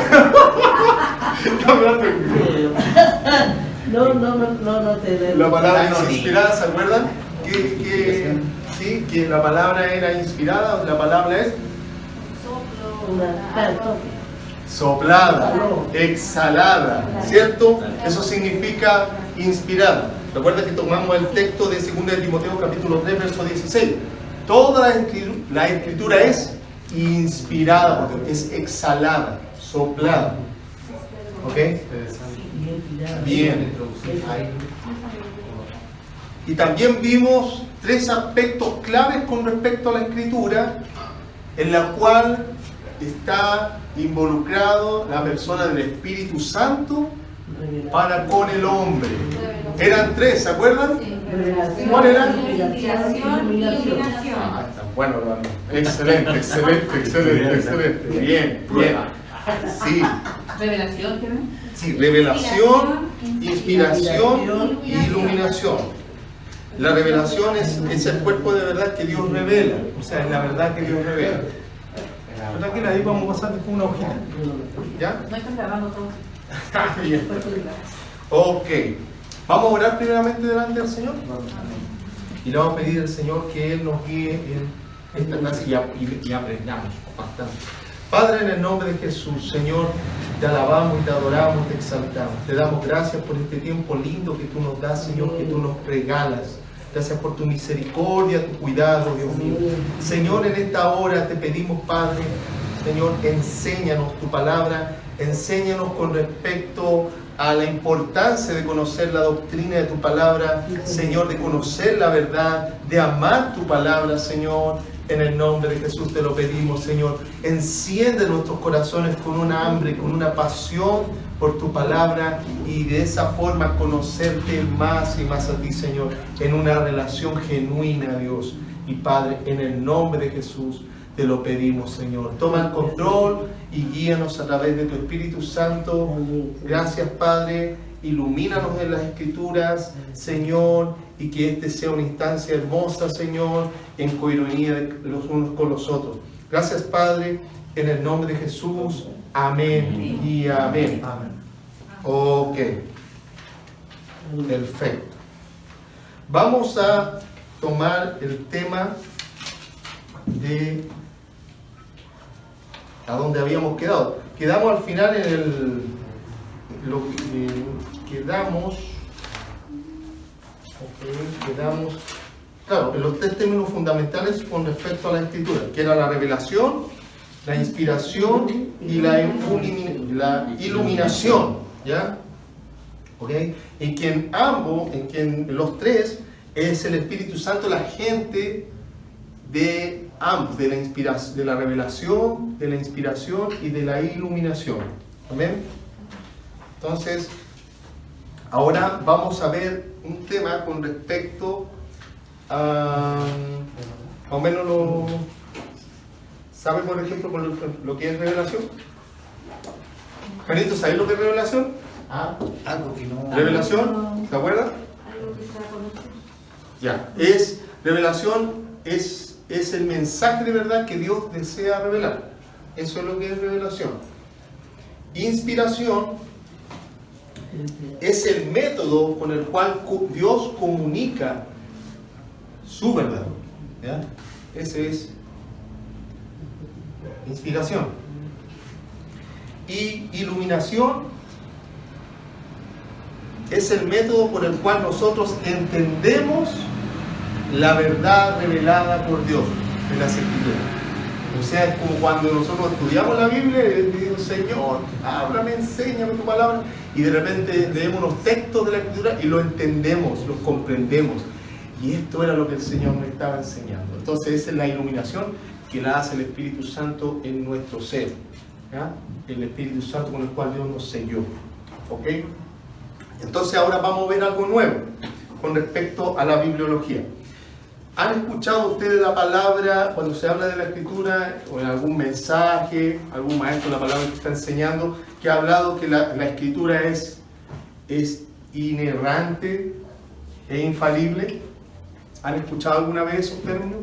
No te La palabra es inspirada, ¿se acuerdan? Que la palabra era inspirada, la palabra es soplada, exhalada, ¿cierto? Eso significa inspirada. Recuerda que tomamos el texto de 2 de Timoteo capítulo 3, verso 16. Toda la escritura es inspirada, porque es exhalada, soplada. ¿Ok? Bien. Y también vimos 3 aspectos claves con respecto a la escritura, en la cual está involucrado la persona del Espíritu Santo para con el hombre. Eran 3, ¿se acuerdan? ¿Cuál era? Inspiración y iluminación. Ah, está bueno, hermano. Excelente. Bien. Sí. Revelación, ¿qué ven? Sí, revelación, inspiración y iluminación. La revelación es el cuerpo de verdad que Dios revela. O sea, es la verdad que Dios revela. ¿Verdad que ahí vamos a pasar con una hojita? ¿Ya? No están grabando todo. Bien. Ok. Vamos a orar primeramente delante del Señor. Y le vamos a pedir al Señor que Él nos guíe en esta clase y aprendamos bastante. Padre, en el nombre de Jesús, Señor, te alabamos y te adoramos, te exaltamos. Te damos gracias por este tiempo lindo que tú nos das, Señor, que tú nos regalas Gracias por tu misericordia, tu cuidado, Dios mío. Señor, en esta hora te pedimos, Padre, Señor, enséñanos tu palabra, enséñanos con respecto a la importancia de conocer la doctrina de tu palabra, Señor, de conocer la verdad, de amar tu palabra, Señor. En el nombre de Jesús te lo pedimos, Señor. Enciende nuestros corazones con una hambre, con una pasión por tu palabra y de esa forma conocerte más y más a ti, Señor, en una relación genuina, Dios. Y Padre, en el nombre de Jesús te lo pedimos, Señor. Toma el control y guíanos a través de tu Espíritu Santo. Gracias, Padre. Ilumínanos en las Escrituras, Señor, y que este sea una instancia hermosa, Señor, en coinonía de los unos con los otros. Gracias, Padre, en el nombre de Jesús. Amén y amén. Ok. Perfecto. Vamos a tomar el tema de a donde habíamos quedado. Quedamos al final en el quedamos claro, en los tres términos fundamentales con respecto a la Escritura, que era la revelación, la inspiración y la iluminación, ¿ya? ¿Okay? En quien los tres es el Espíritu Santo, la agente de ambos, de la inspiración, de la revelación, de la inspiración y de la iluminación. Amén. Entonces, ahora vamos a ver un tema con respecto a, más o menos ¿sabe, por ejemplo, con lo que es revelación? Janito, ¿sabes lo que es revelación? Algo que no... ¿Revelación? ¿Se acuerdan? Algo que se va a conocer. Ya, revelación es el mensaje de verdad que Dios desea revelar. Eso es lo que es revelación. Inspiración es el método con el cual Dios comunica su verdad. ¿Ya? Ese es inspiración. Y iluminación es el método por el cual nosotros entendemos la verdad revelada por Dios en las Escrituras. O sea, es como cuando nosotros estudiamos la Biblia y le digo, Señor, háblame, enséñame tu palabra, y de repente leemos unos textos de la Escritura y lo entendemos, los comprendemos. Y esto era lo que el Señor nos estaba enseñando. Entonces esa es la iluminación que la hace el Espíritu Santo en nuestro ser. ¿Ya? El Espíritu Santo con el cual Dios nos selló. ¿Ok? Entonces ahora vamos a ver algo nuevo con respecto a la bibliología. ¿Han escuchado ustedes la palabra cuando se habla de la Escritura o en algún mensaje, algún maestro de la palabra que está enseñando, que ha hablado que la Escritura es inerrante e infalible? ¿Han escuchado alguna vez esos términos?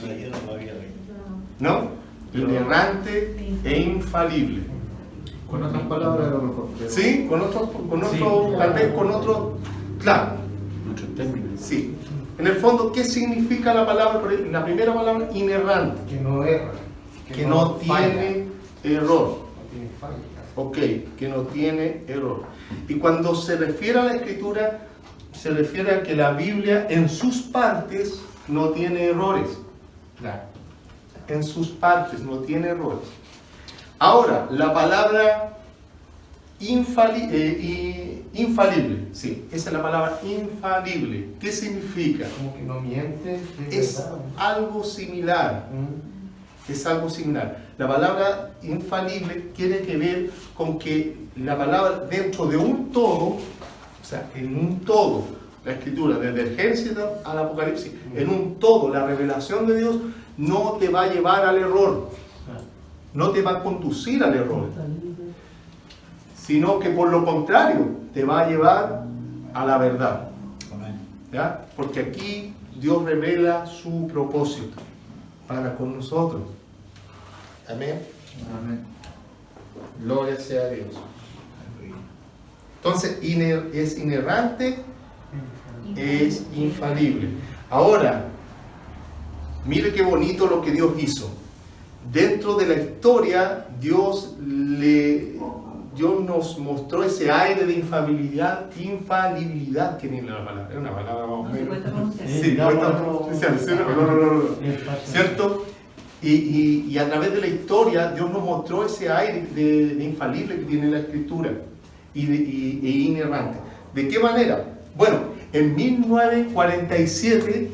Yo no lo había oído. ¿No? Inerrante e infalible. Con otras palabras, a lo mejor. ¿Sí? Con otros, tal vez con otros, claro. Muchos términos. Sí. En el fondo, ¿qué significa la palabra? La primera palabra, inerrante. Que no erra. Que no falla, tiene error. no tiene falla. Ok, que no tiene error. Y cuando se refiere a la Escritura, se refiere a que la Biblia en sus partes no tiene errores. Claro. En sus partes no tiene errores. Ahora, la palabra infalible, sí, esa es la palabra infalible. ¿Qué significa? Como que no miente. Es algo similar. Es algo similar. La palabra infalible tiene que ver con que la palabra dentro de un todo, o sea, en un todo, la Escritura, desde el Génesis al Apocalipsis, en un todo, la revelación de Dios no te va a llevar al error, no te va a conducir al error, sino que por lo contrario, te va a llevar a la verdad. ¿Ya? Porque aquí Dios revela su propósito para con nosotros. Amén. Amén. Gloria sea a Dios. Entonces, es inerrante, es infalible. Ahora, mire qué bonito lo que Dios hizo. Dentro de la historia, Dios Dios nos mostró ese aire de infalibilidad que tiene la palabra. Es una palabra más o No se menos. cuesta pronunciar. Sí, cuesta pronunciar, ¿sí? No. ¿Cierto? Y a través de la historia, Dios nos mostró ese aire de infalible que tiene la Escritura e inerrante. ¿De qué manera? Bueno, en 1947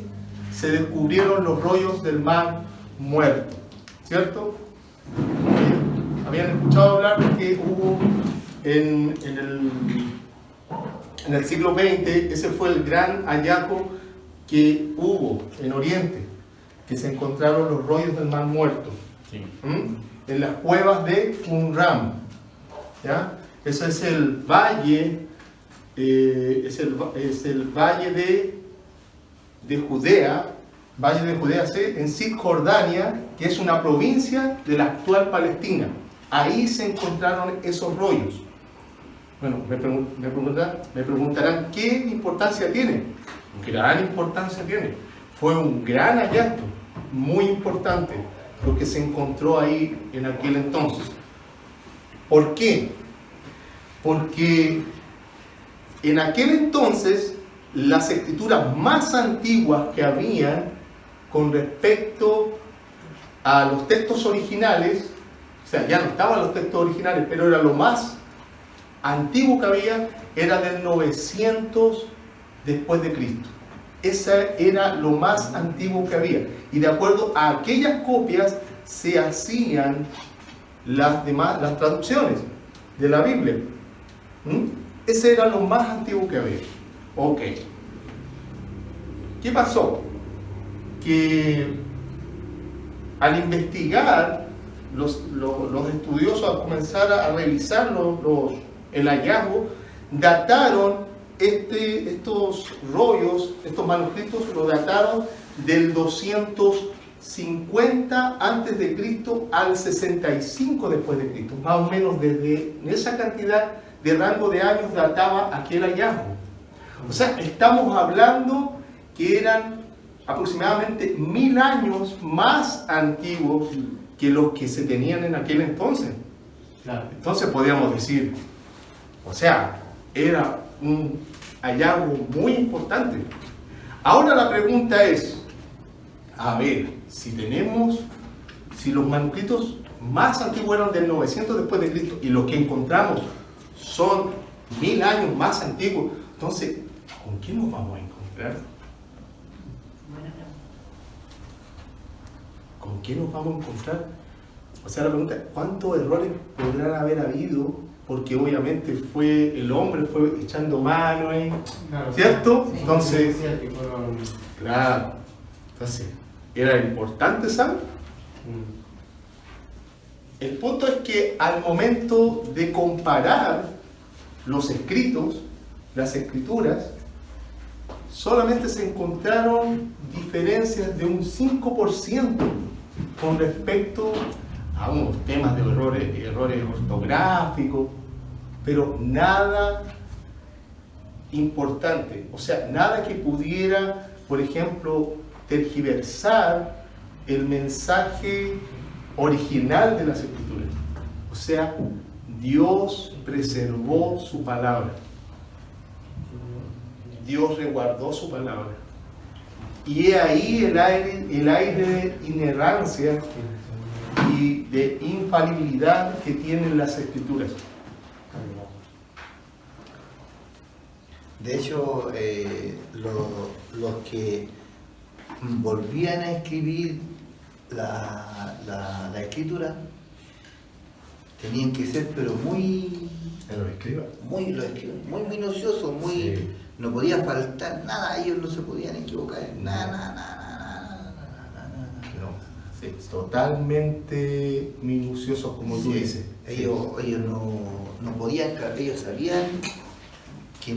se descubrieron los rollos del Mar Muerto, ¿cierto? Habían escuchado hablar de que hubo en el siglo XX, ese fue el gran hallazgo que hubo en Oriente, que se encontraron los rollos del Mar Muerto, Sí. en las cuevas de Qumran, ¿ya? Ese es el valle, es el valle de Judea, ¿sí? En Cisjordania, que es una provincia de la actual Palestina. Ahí se encontraron esos rollos. Bueno, me preguntarán ¿qué importancia tiene? Gran importancia tiene. Fue un gran hallazgo, muy importante, lo que se encontró ahí en aquel entonces. ¿Por qué? Porque en aquel entonces las escrituras más antiguas que había con respecto a los textos originales, o sea, ya no estaban los textos originales, pero era lo más antiguo que había, era del 900 después de Cristo. Esa era lo más antiguo que había. Y de acuerdo a aquellas copias se hacían las traducciones de la Biblia. Ese era lo más antiguo que había. Ok. ¿Qué pasó? Que al investigar, los estudiosos, al comenzar a revisar el hallazgo, dataron estos rollos, estos manuscritos, lo dataron del 250 antes de Cristo al 65 después de Cristo. Más o menos desde esa cantidad de rango de años databa aquel hallazgo. O sea, estamos hablando que eran aproximadamente 1000 años más antiguos que los que se tenían en aquel entonces. Claro. Entonces podríamos decir, o sea, era un hallazgo muy importante. Ahora la pregunta es, a ver, si los manuscritos más antiguos eran del 900 después de Cristo y los que encontramos son 1000 años más antiguos, entonces, ¿con qué nos vamos a encontrar? ¿Con qué nos vamos a encontrar? O sea, la pregunta es, ¿cuántos errores podrán haber habido? Porque obviamente el hombre fue echando mano, Claro. ¿cierto? Sí. Entonces, Decía que fueron- claro, entonces, ¿era importante saber? El punto es que al momento de comparar los escritos, las escrituras, solamente se encontraron diferencias de un 5% con respecto a unos temas de errores ortográficos, pero nada importante, o sea, nada que pudiera, por ejemplo, tergiversar el mensaje original de las escrituras. O sea, Dios preservó su palabra. Dios resguardó su palabra. Y he ahí el aire de inerrancia y de infalibilidad que tienen las escrituras. De hecho, los que volvían a escribir la escritura tenían que ser, pero muy minuciosos, Sí. no podía faltar nada, ellos no se podían equivocar en nada. No, sí, totalmente minuciosos, como tú Sí, dices. ellos no podían, ellos sabían que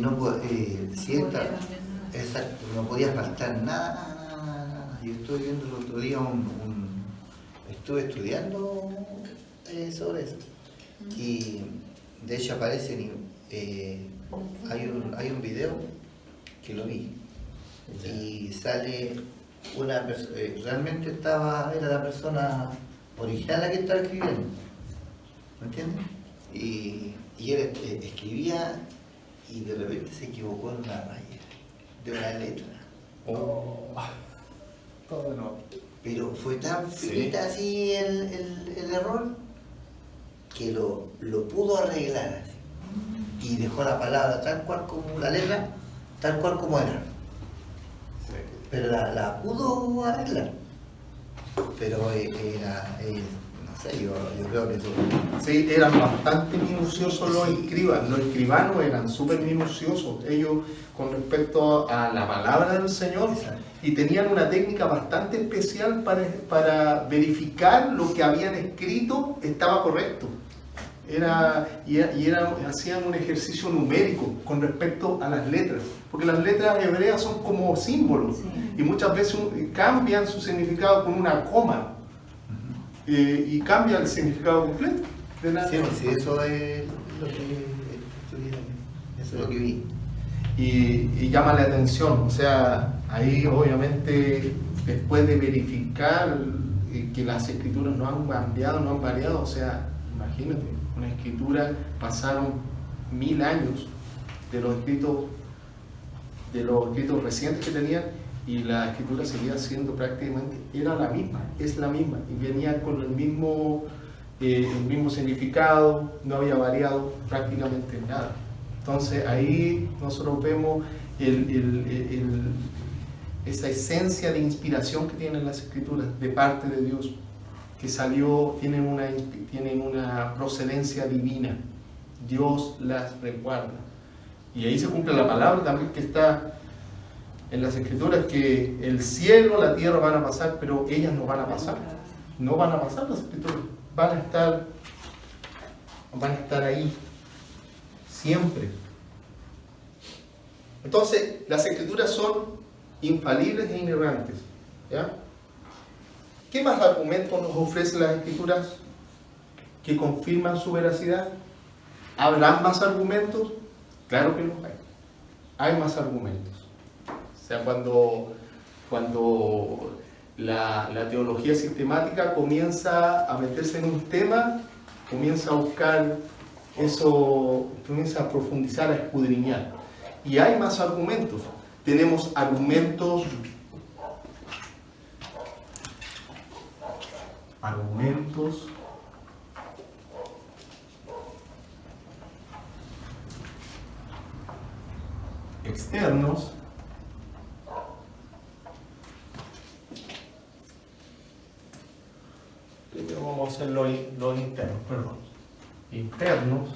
exacto, no podía faltar nada. Yo estuve viendo el otro día estuve estudiando sobre eso, y de hecho aparecen, hay un video que lo vi, y sale una persona, realmente era la persona original la que estaba escribiendo, ¿me entiendes? Y Y él escribía y de repente se equivocó en una raya de una letra. Todo no. Pero fue tan finita así el error que lo pudo arreglar así. Y dejó la palabra tal cual como la letra, tal cual como era. Pero la pudo arreglar. Pero era, no sé, yo creo que eso. Sí, eran bastante minuciosos los escribas. Los escribanos eran súper minuciosos. Ellos, con respecto a la palabra del Señor, y tenían una técnica bastante especial para verificar lo que habían escrito estaba correcto. Hacían un ejercicio numérico con respecto a las letras, porque las letras hebreas son como símbolos, y muchas veces cambian su significado con una coma, y cambia el significado completo. Sí, eso es lo que estudié, eso es lo que vi. Y llama la atención, o sea, ahí obviamente después de verificar que las escrituras no han cambiado, no han variado, o sea, imagínate, una escritura, pasaron 1000 años de los escritos recientes que tenían, y la escritura seguía siendo prácticamente, era la misma, es la misma, y venía con el mismo significado, no había variado prácticamente nada. Entonces ahí nosotros vemos esa esencia de inspiración que tienen las escrituras de parte de Dios, que tienen una procedencia divina. Dios las resguarda. Y ahí se cumple la palabra también que está en las escrituras, que el cielo, la tierra van a pasar, pero ellas no van a pasar. No van a pasar las escrituras. Van a estar ahí siempre. Entonces, las escrituras son infalibles e inerrantes. ¿Ya? ¿Qué más argumentos nos ofrecen las escrituras que confirman su veracidad? ¿Habrán más argumentos? Claro que los hay. Hay más argumentos. O sea, cuando la teología sistemática comienza a meterse en un tema, comienza a buscar eso, comienza a profundizar, a escudriñar. Y hay más argumentos. Tenemos argumentos externos Primero vamos a hacer los internos, perdón. Internos.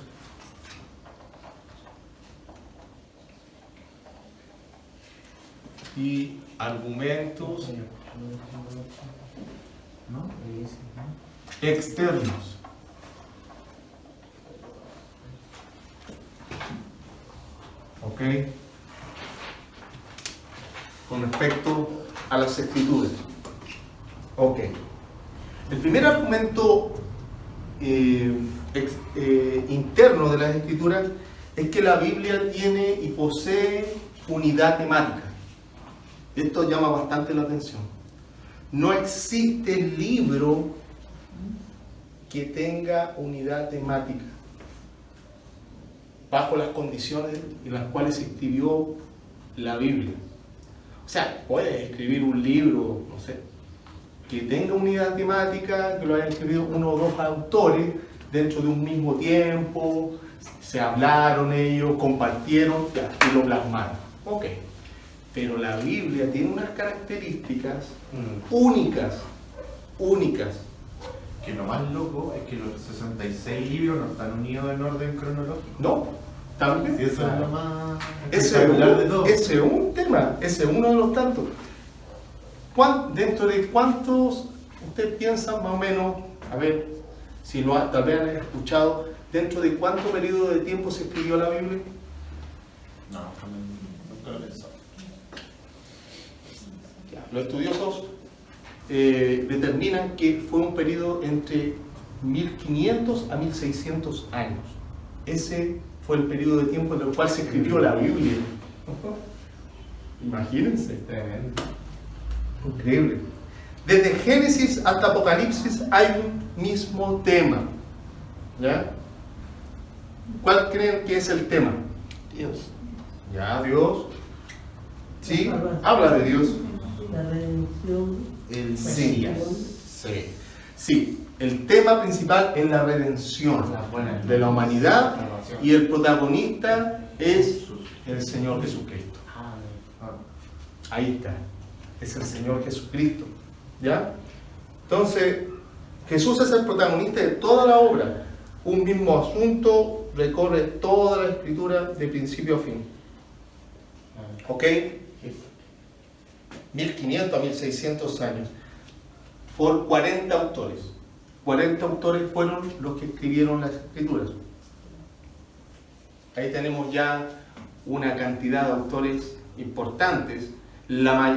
Y argumentos externos. ¿Ok? Con respecto a las escrituras. Ok. El primer argumento interno de las escrituras es que la Biblia tiene y posee unidad temática. Esto llama bastante la atención. No existe libro que tenga unidad temática bajo las condiciones en las cuales se escribió la Biblia. O sea, puedes escribir un libro, no sé, que tenga unidad temática, que lo hayan escrito uno o dos autores dentro de un mismo tiempo, se hablaron ellos, compartieron y lo plasmaron. Ok. Pero la Biblia tiene unas características únicas. Que lo más loco es que los 66 libros no están unidos en orden cronológico. No, también. Sí, eso es lo más Ese de todo. es un tema, ese es uno de los tantos. ¿Dentro de cuántos usted piensa más o menos, a ver, si tal vez han escuchado, dentro de cuánto periodo de tiempo se escribió la Biblia? No, nunca lo he pensado. Los estudiosos determinan que fue un periodo entre 1500 a 1600 años. Ese fue el periodo de tiempo en el cual se escribió la Biblia. Imagínense. Tremendo. Increíble. Desde Génesis hasta Apocalipsis hay un mismo tema. ¿Ya? ¿Cuál creen que es el tema? Dios. Ya, Dios. Sí, habla de Dios. La redención. El Mesías. Sí, el tema principal es la redención de la humanidad y el protagonista es el Señor Jesucristo. Ahí está, es el Señor Jesucristo. ¿Ya? Entonces, Jesús es el protagonista de toda la obra. Un mismo asunto recorre toda la escritura de principio a fin. ¿Ok? 1500 a 1600 años. Por 40 autores. 40 autores fueron los que escribieron las escrituras. Ahí tenemos ya una cantidad de autores importantes. La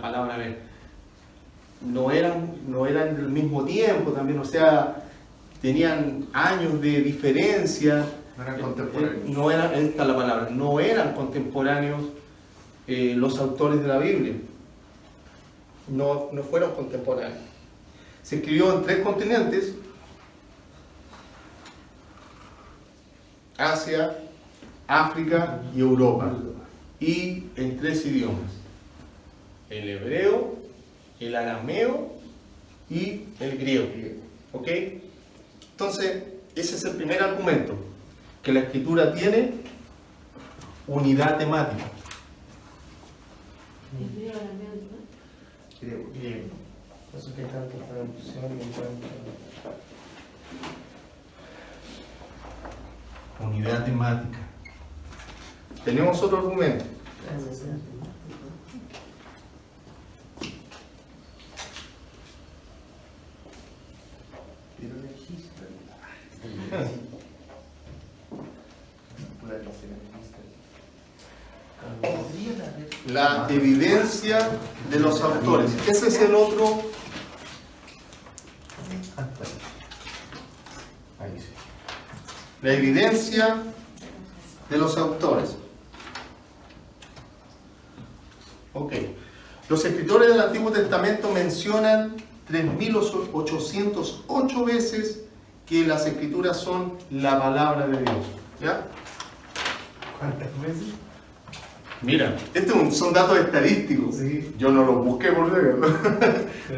palabra, a ver, no eran del mismo tiempo también, o sea, tenían años de diferencia. No eran contemporáneos. No era esta la palabra, no eran contemporáneos los autores de la Biblia. No fueron contemporáneos. Se escribió en 3 continentes: Asia, África y Europa, y en 3 idiomas: el hebreo, el arameo y el griego. ¿Ok? Entonces, ese es el primer argumento, que la escritura tiene unidad temática. Eso que tanta traducción y tanta... Unidad temática. Tenemos otro argumento. La evidencia de los autores. Ese es el otro. Ahí sí. La evidencia de los autores. Ok. Los escritores del Antiguo Testamento mencionan 3.808 veces que las escrituras son la palabra de Dios. ¿Ya? ¿Cuántas veces? Mira, estos son datos estadísticos. Sí. Yo no los busqué por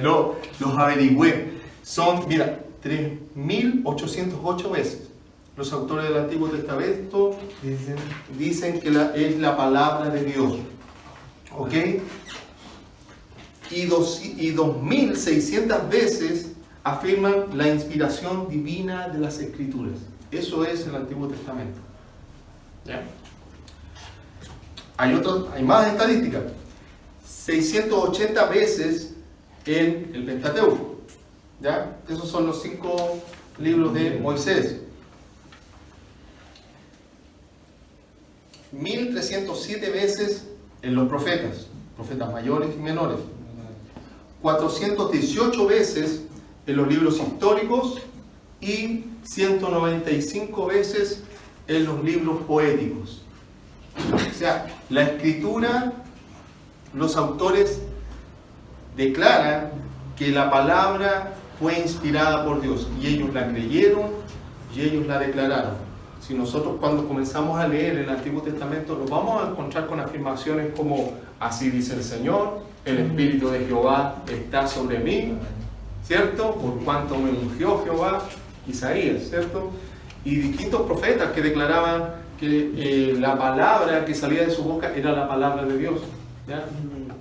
no, los averigüé. Son, mira, 3.808 veces. Los autores del Antiguo Testamento dicen que es la palabra de Dios. ¿Ok? Y 2.600 veces afirman la inspiración divina de las Escrituras. Eso es el Antiguo Testamento. ¿Ya? Hay más estadísticas. 680 veces en el Pentateuco. ¿Ya? Esos son los 5 libros de Moisés. 1307 veces en los profetas mayores y menores. 418 veces en los libros históricos y 195 veces en los libros poéticos. O sea, la escritura, los autores declaran que la palabra fue inspirada por Dios y ellos la creyeron y ellos la declararon. Si nosotros cuando comenzamos a leer el Antiguo Testamento nos vamos a encontrar con afirmaciones como: así dice el Señor, el Espíritu de Jehová está sobre mí, ¿cierto? Por cuanto me ungió Jehová, Isaías, ¿cierto? Y distintos profetas que declaraban que la palabra que salía de su boca era la palabra de Dios, ¿ya?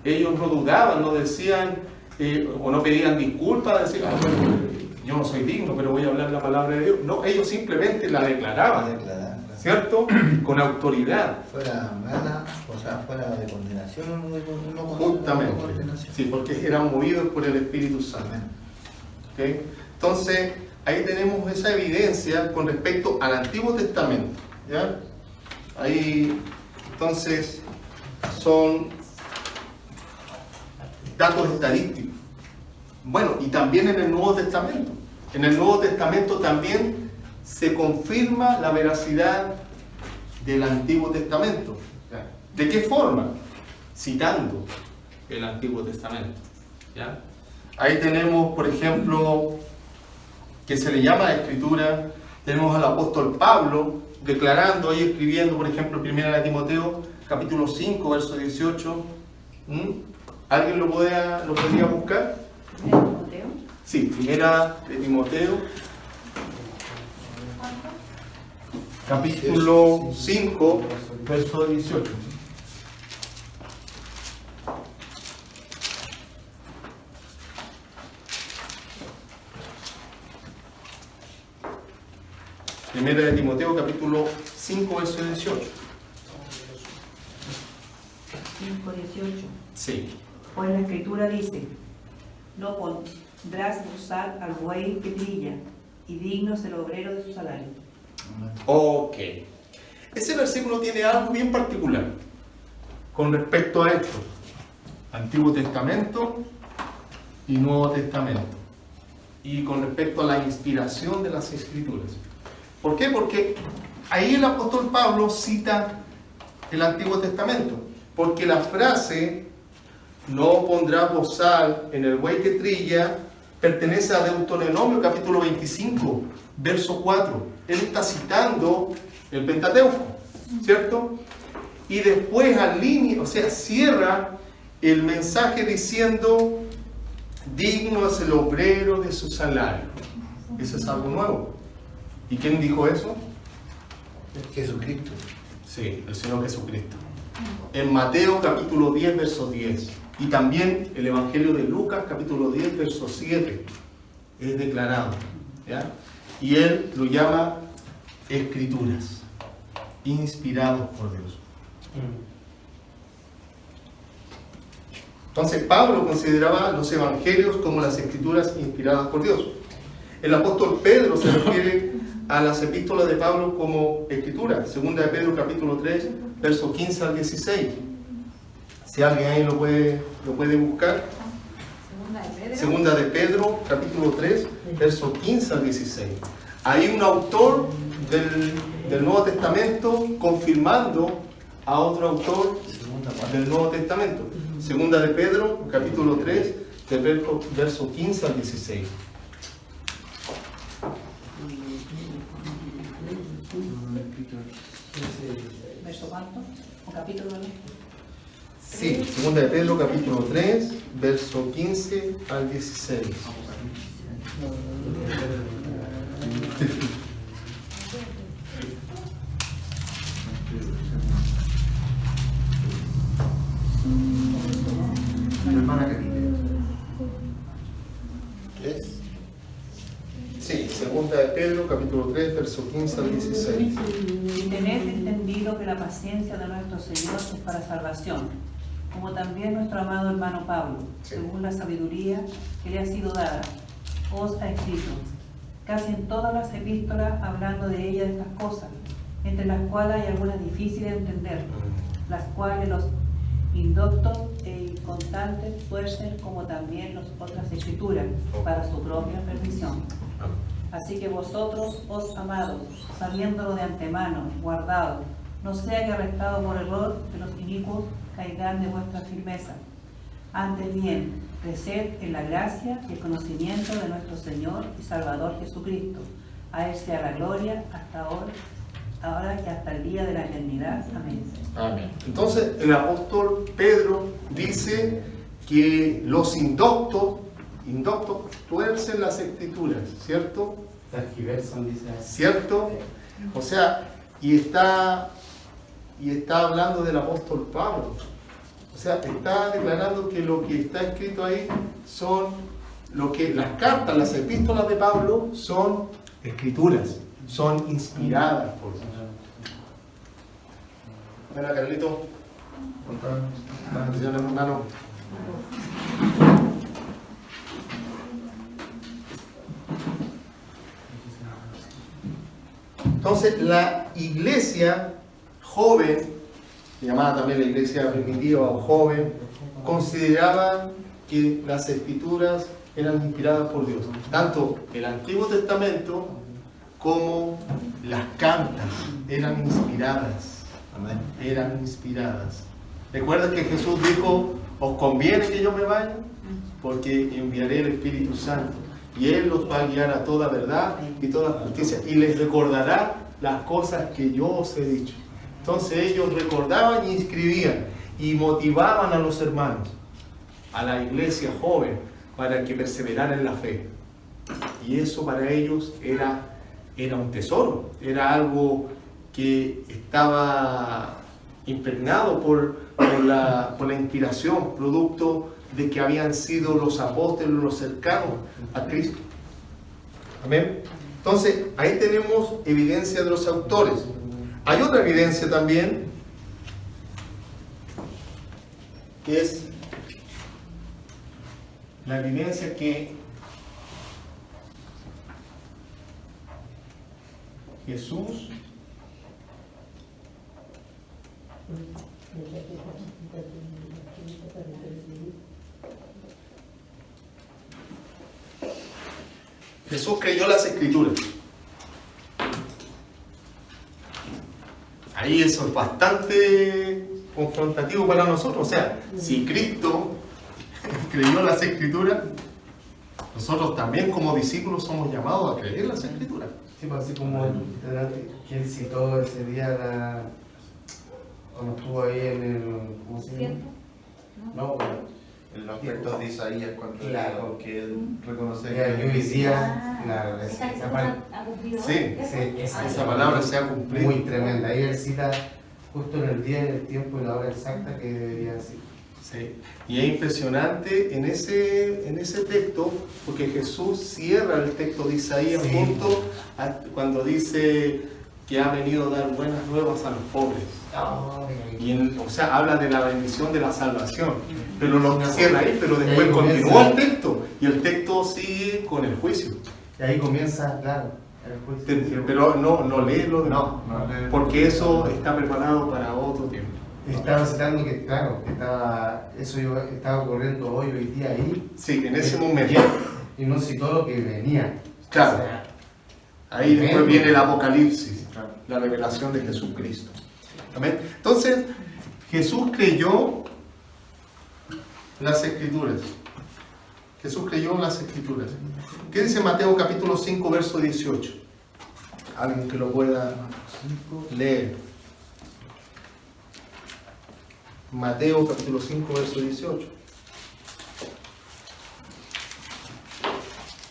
Ellos no dudaban, no decían o no pedían disculpas, decir: bueno, yo no soy digno, pero voy a hablar la palabra de Dios. No, ellos simplemente la declaraban, ¿cierto? Con autoridad. Fuera mala, o sea, fuera de condenación o no Justamente. condenación. Sí, porque eran movidos por el Espíritu Santo. ¿Okay? Entonces, ahí tenemos esa evidencia con respecto al Antiguo Testamento. ¿Ya? Ahí, entonces, son datos estadísticos. Bueno, y también en el Nuevo Testamento. En el Nuevo Testamento también se confirma la veracidad del Antiguo Testamento. ¿De qué forma? Citando el Antiguo Testamento. ¿Ya? Ahí tenemos, por ejemplo, que se le llama escritura. Tenemos al apóstol Pablo declarando y escribiendo, por ejemplo, 1 de Timoteo, capítulo 5, verso 18. ¿Alguien lo podría buscar? Timoteo. Sí, 1 de Timoteo, capítulo 5, verso 18. Primera de Timoteo, capítulo 5, verso 18. 5:18. Sí. Pues la escritura dice: no pondrás usar al buey que trilla, y digno es el obrero de su salario. Ok. Ese versículo tiene algo bien particular con respecto a esto. Antiguo Testamento y Nuevo Testamento. Y con respecto a la inspiración de las Escrituras. ¿Por qué? Porque ahí el apóstol Pablo cita el Antiguo Testamento. Porque la frase, no pondrá bozal en el buey que trilla, pertenece a Deuteronomio capítulo 25, verso 4. Él está citando el Pentateuco, ¿cierto? Y después alinea, o sea, cierra el mensaje diciendo, digno es el obrero de su salario. Eso es algo nuevo. ¿Y quién dijo eso? Jesucristo. Sí, el Señor Jesucristo. En Mateo capítulo 10, verso 10. Y también el Evangelio de Lucas capítulo 10, verso 7. Es declarado. ¿Ya? Y él lo llama escrituras, inspirados por Dios. Entonces Pablo consideraba los evangelios como las escrituras inspiradas por Dios. El apóstol Pedro se refiere a las epístolas de Pablo como escritura. Segunda de Pedro capítulo 3, verso 15 al 16. Si alguien ahí lo puede buscar. Segunda de Pedro capítulo 3, verso 15 al 16. Hay un autor del Nuevo Testamento confirmando a otro autor del Nuevo Testamento. Segunda de Pedro capítulo 3, del verso 15 al 16. ¿Verso cuánto? ¿O capítulo? Sí, segunda de Pedro capítulo 3, verso 15 al 16. Hermana Capitán. ¿Tres? Sí, segunda de Pedro capítulo 3, verso 15 al 16. Y tened entendido que la paciencia de nuestro Señor es para salvación, como también nuestro amado hermano Pablo, según la sabiduría que le ha sido dada, os ha escrito, casi en todas las epístolas hablando de ella de estas cosas, entre las cuales hay algunas difíciles de entender, las cuales los indoctos e inconstantes tuercen, como también las otras escrituras, para su propia perdición. Así que vosotros, os amados, sabiéndolo de antemano, guardados, no sea que arrestados por error de los inicuos caigan de vuestra firmeza. Antes bien, creced en la gracia y el conocimiento de nuestro Señor y Salvador Jesucristo. A Él sea la gloria hasta ahora y hasta el día de la eternidad. Amén. Amén. Entonces el apóstol Pedro dice que los indoctos tuercen las escrituras, ¿cierto? Tergiversan, dice. ¿Cierto? O sea, y está hablando del apóstol Pablo. O sea, está declarando que lo que está escrito ahí son las cartas, las epístolas de Pablo son escrituras, son inspiradas por Dios. Ven acá, Carlito. Bendiciones, hermano. Entonces, la iglesia joven, llamada también la iglesia primitiva o joven, consideraba que las escrituras eran inspiradas por Dios. Tanto el Antiguo Testamento como las cartas eran inspiradas. Amén. Eran inspiradas. ¿Recuerdas que Jesús dijo, os conviene que yo me vaya? Porque enviaré el Espíritu Santo. y Él los va a guiar a toda verdad y toda justicia, y les recordará las cosas que yo os he dicho. Entonces ellos recordaban y escribían y motivaban a los hermanos, a la iglesia joven, para que perseverara en la fe. Y eso para ellos era un tesoro, era algo que estaba impregnado por la inspiración, producto de que habían sido los apóstoles los cercanos a Cristo. Amén. Entonces, ahí tenemos evidencia de los autores. Hay otra evidencia también, que es la evidencia que Jesús creyó las Escrituras. Ahí eso es bastante confrontativo para nosotros. O sea, si Cristo creyó las Escrituras, nosotros también como discípulos somos llamados a creer las Escrituras. Sí, pues así como que él citó ese día cuando estuvo ahí en el... ¿cómo se llama? No, En los textos de Isaías, cuando claro, que él reconoce que hoy día, claro, Sí, esa palabra se ha cumplido. muy tremenda. Ahí él cita justo en el día, en el tiempo y la hora exacta que debería decir. Sí. Y es impresionante en ese texto, porque Jesús cierra el texto de Isaías junto a cuando dice que ha venido a dar buenas nuevas a los pobres. Y o sea, habla de la bendición de la salvación, pero lo cierra ahí, pero después continúa el texto, y el texto sigue con el juicio. Y ahí comienza, claro, el juicio. Pero no léelo, no, porque eso está preparado para otro tiempo. Estaba citando que, claro, que estaba ocurriendo hoy día ahí. Sí, en ese momento. Y no citó lo que venía. Claro. O sea, ahí después viene el Apocalipsis, la revelación de Jesucristo. Amén. Entonces, Jesús creyó las Escrituras. Jesús creyó las Escrituras. ¿Qué dice Mateo capítulo 5, verso 18? Alguien que lo pueda leer. Mateo capítulo 5, verso 18.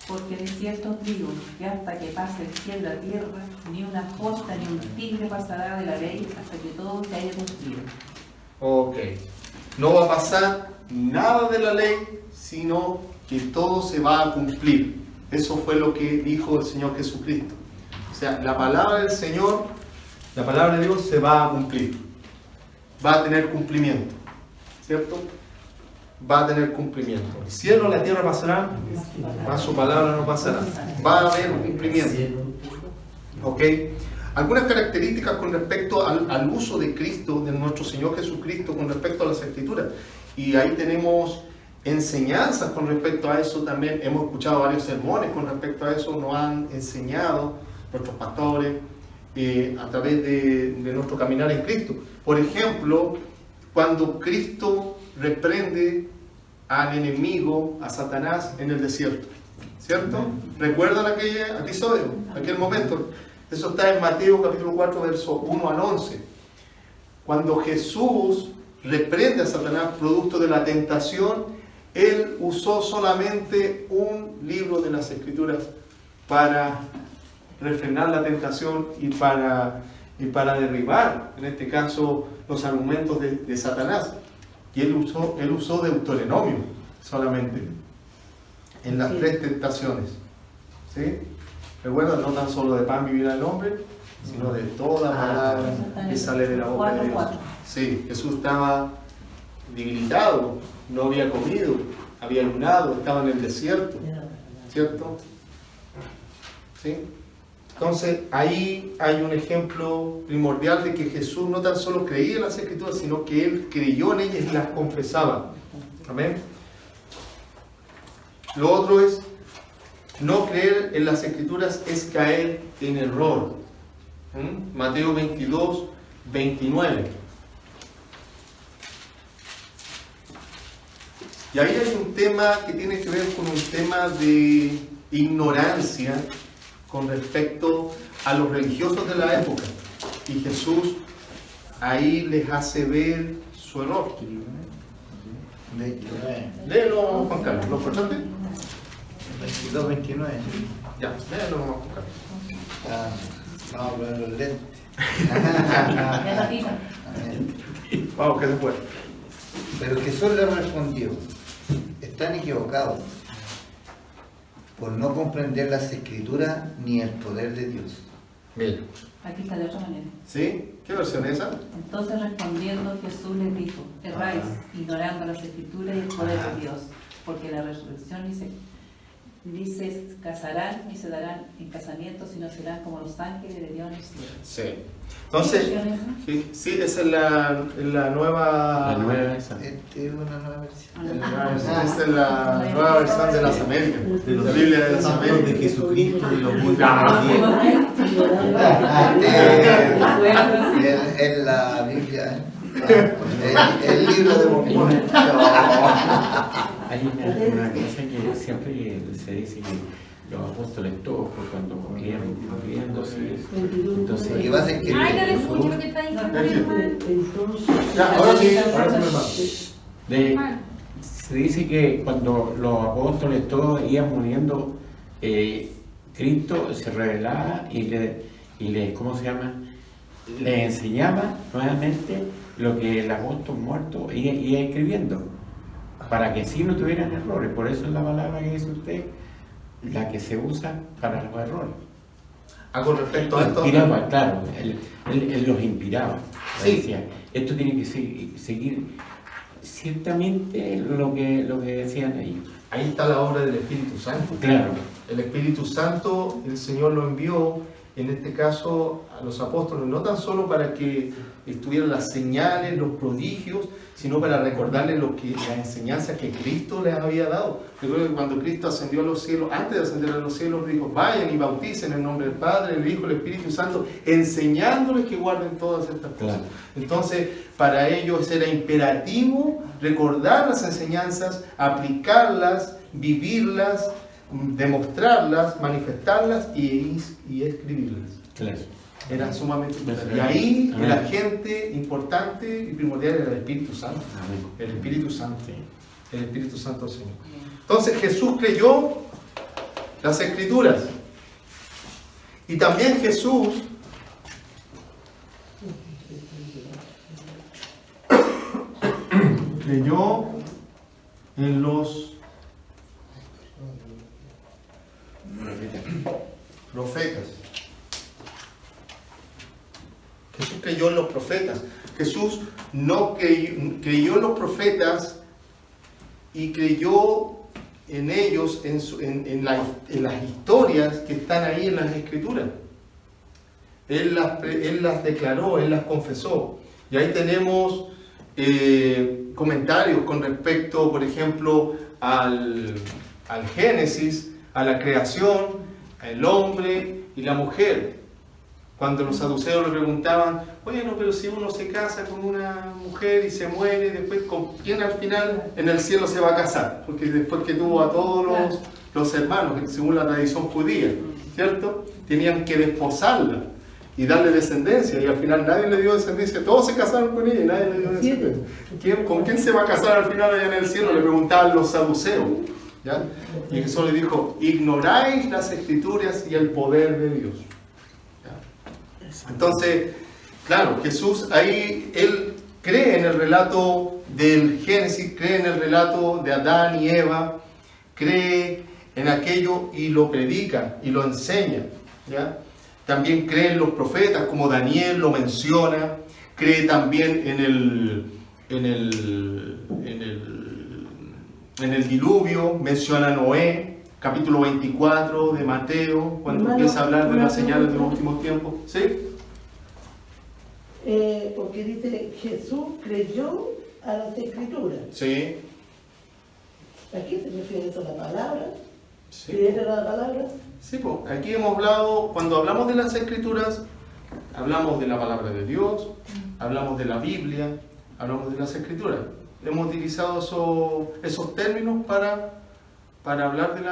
Porque de cierto os digo que hasta que pase el cielo y la tierra, ni una jota ni un tigre pasará de la ley hasta que todo se haya cumplido. Ok. No va a pasar nada de la ley, sino que todo se va a cumplir. Eso fue lo que dijo el Señor Jesucristo. O sea, la palabra del Señor, la palabra de Dios se va a cumplir. Va a tener cumplimiento. ¿Cierto? Va a tener cumplimiento. El cielo y la tierra pasarán, mas su palabra no pasará. Va a haber un cumplimiento. ¿Ok? Algunas características con respecto al uso de Cristo, de nuestro Señor Jesucristo, con respecto a las Escrituras. Y ahí tenemos enseñanzas con respecto a eso también. Hemos escuchado varios sermones con respecto a eso. Nos han enseñado nuestros pastores a través de nuestro caminar en Cristo. Por ejemplo, cuando Cristo reprende al enemigo, a Satanás, en el desierto. ¿Cierto? ¿Recuerdan aquel episodio, aquel momento? Eso está en Mateo capítulo 4, verso 1 al 11. Cuando Jesús reprende a Satanás producto de la tentación, Él usó solamente un libro de las Escrituras para refrenar la tentación y para derribar, en este caso, los argumentos de Satanás. Y él usó Deuteronomio solamente en las tres tentaciones. ¿Sí? Recuerda, no tan solo de pan vivirá el hombre, sino de toda palabra que sale de la boca de Dios. Sí, Jesús estaba debilitado, no había comido, había ayunado, estaba en el desierto. ¿Cierto? ¿Sí? Entonces, ahí hay un ejemplo primordial de que Jesús no tan solo creía en las Escrituras, sino que Él creyó en ellas y las confesaba. Amén. Lo otro es, no creer en las Escrituras es caer en error. Mateo 22, 29. Y ahí hay un tema que tiene que ver con un tema de ignorancia con respecto a los religiosos de la época. Y Jesús ahí les hace ver su error. 29. Léelo, Juan Carlos. ¿Lo escuchaste? 22, 29. Ya, léelo, Juan Carlos. Vamos a poner los lentes. Ya tatita. Vamos, que después. Pero Jesús le respondió: están equivocados por no comprender las Escrituras ni el poder de Dios. Bien. Aquí está de otra manera. ¿Sí? ¿Qué versión es esa? Entonces respondiendo Jesús les dijo, erráis, ignorando las Escrituras y el poder de Dios, porque la resurrección ni se casarán ni se darán en casamiento, sino serán como los ángeles de Dios en el cielo. Sí. Entonces, ¿Qué versión es? sí, esa es la nueva... La nueva esa. Esta es una nueva versión. Esa es la nueva versión de las Américas, de la Biblia de las Américas. De Jesucristo, de los últimos Es la Biblia, el libro de Mormón. Hay una cosa que siempre se dice que los apóstoles todos, pues, cuando morían muriéndose, entonces... Lo que pasa es que Ay, no le escucho lo que está diciendo mi hermano. Ya, ahora sí me hermano. Se dice que cuando los apóstoles todos iban muriendo, Cristo se revelaba y le ¿cómo se llama? Le enseñaba nuevamente lo que el apóstol muerto iba escribiendo, para que así no tuvieran errores. Por eso es la palabra que dice usted, la que se usa para los errores. Con respecto a esto... Inspiraba, claro, él los inspiraba. Sí. Decía, esto tiene que seguir ciertamente lo que decían ellos. Ahí está la obra del Espíritu Santo. Claro. El Espíritu Santo, el Señor lo envió, en este caso, a los apóstoles, no tan solo para que estuvieran las señales, los prodigios, sino para recordarles la enseñanza que Cristo les había dado. Recuerden que cuando Cristo ascendió a los cielos, antes de ascender a los cielos, dijo, vayan y bauticen en el nombre del Padre, del Hijo y del Espíritu Santo, enseñándoles que guarden todas estas cosas. Claro. Entonces, para ellos era imperativo recordar las enseñanzas, aplicarlas, vivirlas, demostrarlas, manifestarlas y escribirlas. Claro. Era sumamente importante. Y Amén. ahí Amén. el agente importante y primordial era el Espíritu Santo. Amén. El Espíritu Santo. El Espíritu Santo del Señor. Entonces Jesús creyó las Escrituras. Y también Jesús creyó en los profetas. Jesús creyó en los profetas. Jesús no creyó en los profetas y creyó en ellos, en las historias que están ahí en las Escrituras. Él las declaró, Él las confesó. Y ahí tenemos comentarios con respecto, por ejemplo, al Génesis, a la creación, al hombre y la mujer. Cuando los saduceos le preguntaban, bueno, pero si uno se casa con una mujer y se muere, después ¿con quién al final en el cielo se va a casar? Porque después que tuvo a todos los hermanos, según la tradición judía, ¿cierto? Tenían que desposarla y darle descendencia, y al final nadie le dio descendencia, todos se casaron con ella y nadie le dio descendencia. ¿Con quién se va a casar al final allá en el cielo? Le preguntaban los saduceos. ¿Ya? Y Jesús le dijo, ignoráis las Escrituras y el poder de Dios. ¿Ya? Entonces, claro, Jesús ahí, Él cree en el relato del Génesis, cree en el relato de Adán y Eva, cree en aquello y lo predica y lo enseña. ¿Ya? También cree en los profetas, como Daniel lo menciona, cree también en el diluvio, menciona a Noé, capítulo 24 de Mateo, cuando empieza a hablar de las señales de los últimos tiempos. ¿Sí? Porque dice, Jesús creyó a las Escrituras. Sí. ¿A qué se refiere eso? ¿La palabra? Sí. ¿Creer a la palabra? Sí, pues, aquí hemos hablado, cuando hablamos de las Escrituras, hablamos de la palabra de Dios, hablamos de la Biblia, hablamos de las Escrituras. Hemos utilizado esos términos para para hablar de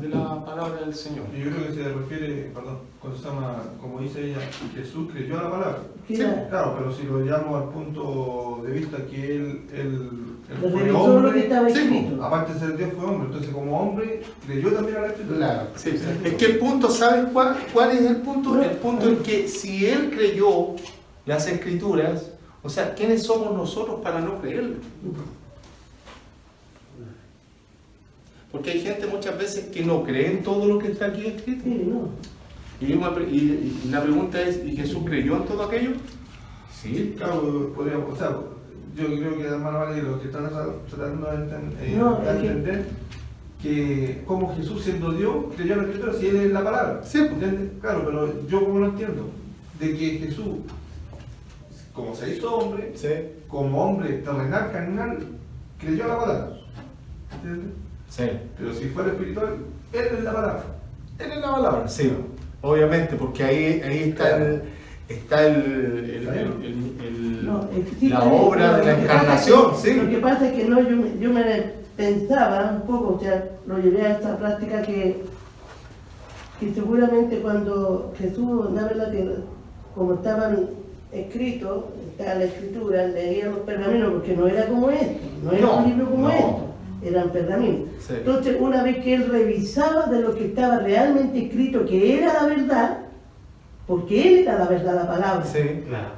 la palabra del Señor. Yo creo que se refiere, perdón, cuando se llama, como dice ella, Jesús creyó a la palabra. Sí. Claro, pero si lo llevamos al punto de vista que él fue Revisó lo que hombre, estaba sí, escrito. aparte de ser Dios fue hombre, entonces como hombre creyó también a la escritura. Claro. Sí, es que el punto, ¿sabes cuál es el punto? El punto es que si él creyó las escrituras, o sea, ¿quiénes somos nosotros para no creerlo? Porque hay gente muchas veces que no cree en todo lo que está aquí escrito. Sí, no. Y la pregunta es, ¿y Jesús creyó en todo aquello? Sí. Claro, podríamos, o sea, yo creo que hermano Vale lo que están tratando de No, es que- entender que como Jesús siendo Dios creyó en la escritura si él es la palabra. Sí. ¿Entiendes? Claro, pero yo como no entiendo de que Jesús, como se hizo hombre, Sí. como hombre terrenal, carnal, creyó la palabra. ¿Entiendes? Sí. Pero si fuera espiritual, él es la palabra. Él es la palabra, sí, obviamente, porque ahí está No, es que sí, la también, obra de lo la que encarnación, pasa es que- sí. Lo que pasa es que no, yo me pensaba un poco, o sea, lo llevé a esta práctica que seguramente cuando Jesús, la verdad que como estaban escritos, estaba la escritura, leía los pergaminos, porque no era como esto, no era un libro como esto, eran pergaminos. Sí. Entonces, una vez que él revisaba de lo que estaba realmente escrito, que era la verdad, porque él era la verdad, la palabra, Sí.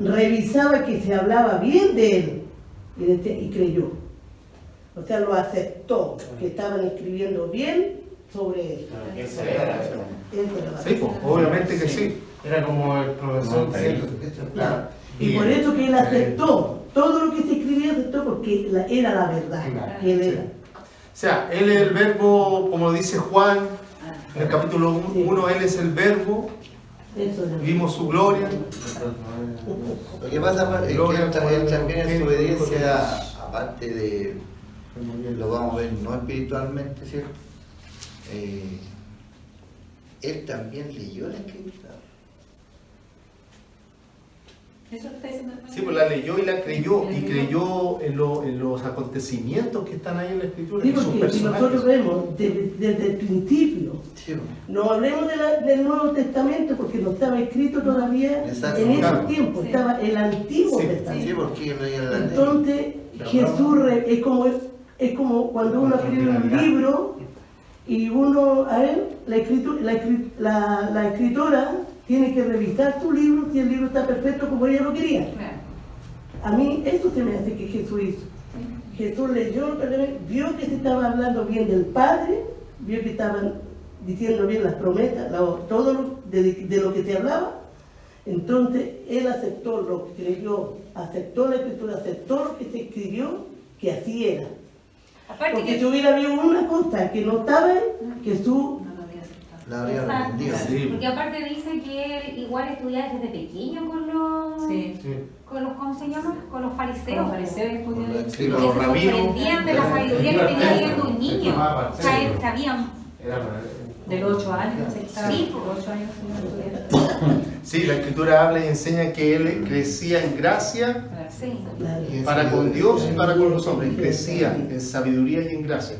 revisaba que se hablaba bien de él y creyó. O sea, lo aceptó, que estaban escribiendo bien sobre él. Esa era. Él era la Sí, pues, obviamente que sí. Era como el profesor. Claro. Y por eso que él aceptó, todo lo que se escribía aceptó porque era la verdad que él era. O sea, él es el verbo, como dice Juan, en el capítulo 1, él es el verbo, Eso era. vimos su gloria. Lo que pasa es que él también en su obediencia, aparte de, lo vamos a ver no espiritualmente, ¿cierto? Él también leyó la escritura. Eso está diciendo. Sí, pues la leyó y la creyó, y creyó en los acontecimientos que están ahí en la escritura, Sí, en sus porque si nosotros personajes. vemos desde el principio, Sí, no hablemos del Nuevo Testamento porque no estaba escrito todavía Exacto. en ese Claro. tiempo, Sí. estaba el Antiguo Sí. Testamento. sí, porque él leía la ley. Entonces, Jesús es como cuando uno escribe un libro y uno, a él, la escritora tiene que revisar su libro si el libro está perfecto como ella lo quería. Claro. A mí esto se me hace que Jesús hizo. Jesús leyó, vio que se estaba hablando bien del Padre, vio que estaban diciendo bien las promesas, todo de lo que se hablaba. Entonces, él aceptó lo que creyó, aceptó la escritura, aceptó lo que se escribió, que así era. Aparte Porque que si hubiera habido una cosa que no estaba, Jesús, No lo había aceptado. La habría Exacto. aprendido. Sí. Porque aparte dice que él igual estudiaba desde pequeño con los, Sí. con los, ¿cómo se llama? Con los Los fariseos. fariseos estudiaron. Sí, Que los se rabinos. sorprendían de la sabiduría que tenía siendo un niño. O sea, él sabía. De los 8 años, Sí. de los 8 años se iba a estudiar. Sí, la escritura habla y enseña que él crecía en gracia Claro. Sí. claro, para con Dios y para con los hombres, crecía en sabiduría y en gracia.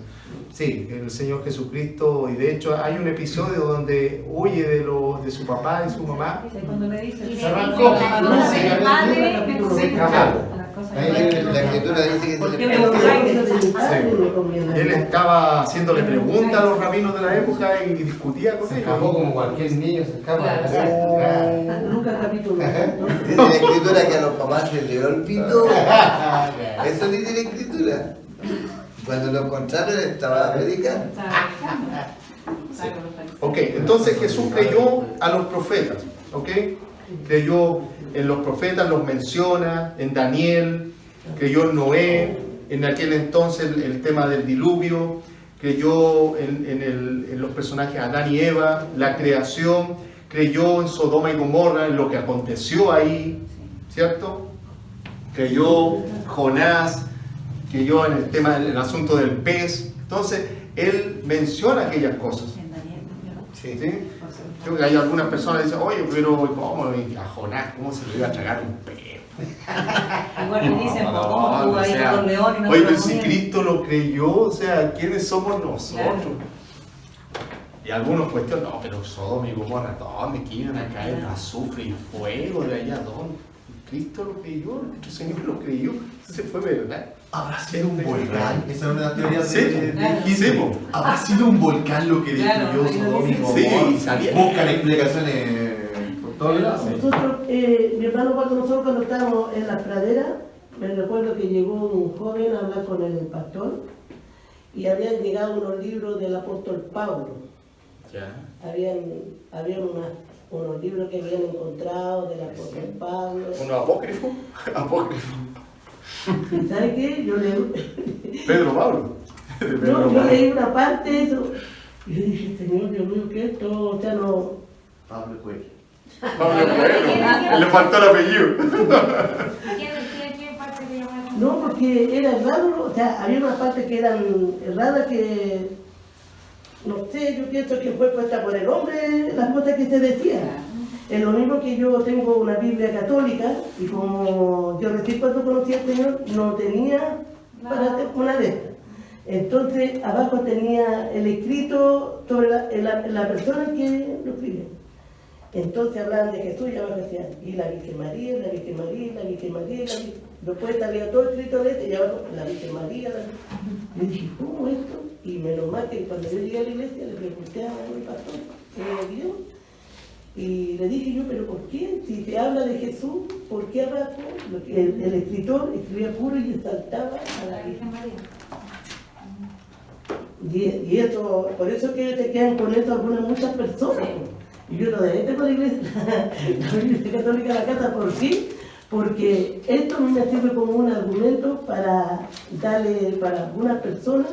Sí, el Señor Jesucristo, y de hecho hay un episodio donde huye de su papá y su mamá. Sí, cuando le dice, Y le se dice, arrancó, la no cosa sé, del padre me Se escapó. las cosas Ahí que- la escritura dice que ¿Por se qué le me lo perdió. traes? eso de mi padre me conviene. Él estaba haciéndole preguntas a los rabinos de la época y discutía con Se ellos. escapó como cualquier niño se escapa. Claro. ¿verdad? Lucas capítulo 2. Dice la escritura que a los papás se le olvidó. Eso dice la escritura. Cuando lo encontraron estaba predicando. Estaba predicando. Claro, los fariseos. Ok, entonces Jesús creyó a los profetas, ¿ok? Creyó en los profetas, los menciona, en Daniel, creyó en Noé, en aquel entonces el tema del diluvio, creyó en los personajes Adán y Eva, la creación, creyó en Sodoma y Gomorra, en lo que aconteció ahí, ¿cierto? Creyó Jonás, creyó en el tema del asunto del pez. Entonces, él menciona aquellas cosas. En Daniel, ¿no? Sí. ¿Sí? Yo creo que hay algunas personas que dicen, oye, pero ¿cómo? A Jonás, ¿cómo se le iba a tragar un pez? Igual me dicen, No, ¿cómo estuvo o ahí sea, con León y no oye, se lo pero si comieron? Cristo lo creyó, o sea, ¿quiénes somos nosotros? Y algunos cuestionan, no, pero Sodoma y Gomorra, ¿dónde que iban a caer azufre y fuego de allá? ¿Dónde? Cristo lo creyó, nuestro Señor lo creyó, se fue verdad. ¿Habrá sido un volcán? Esa es una de las teorías Sí, de ¿habrá sido un volcán lo que destruyó Sodoma y Gomorra? Sí, sabía. Buscan explicaciones por todos lados. Nosotros, mi hermano, nosotros cuando estábamos en la pradera, me recuerdo que llegó un joven a hablar con el pastor y habían llegado unos libros del apóstol Pablo. Ya. Habían unos libros que habían encontrado del apóstol Pablo. ¿Uno apócrifo? Apócrifo. ¿Y sabe qué? Yo leí, Pedro Pablo. yo leí una parte de eso y yo dije, Señor, Dios mío, ¿qué es esto? O sea, no... Pablo Coelho. Pablo Coelho. Le faltó el apellido. ¿Qué decía? ¿Qué parte te llamó la atención? No, porque era errado, o sea, había unas partes que eran erradas que, no sé, yo pienso que fue puesta por el hombre las cosas que se decían. Es lo mismo que yo tengo una Biblia católica y como yo recién cuando conocí al Señor no tenía para hacer una de estas. Entonces abajo tenía el escrito sobre la persona que lo escribe. Entonces hablaban de Jesús y abajo decían, y la Virgen María, la Virgen María, la Virgen María, la Virgen. Después salía todo escrito de este y abajo la Virgen María. Yo dije, ¿cómo esto? Y menos mal que cuando yo llegué a la iglesia le pregunté a mi pastor, ¿qué Dios? Y le dije yo, ¿pero por qué? Si te habla de Jesús, ¿por qué abajo el escritor escribía puro y exaltaba a la Virgen María? Y eso, por eso es que te quedan con eso muchas personas. Y yo lo dejé con la iglesia católica de la casa, ¿por qué? Porque esto a mí me sirve como un argumento para darle para algunas personas,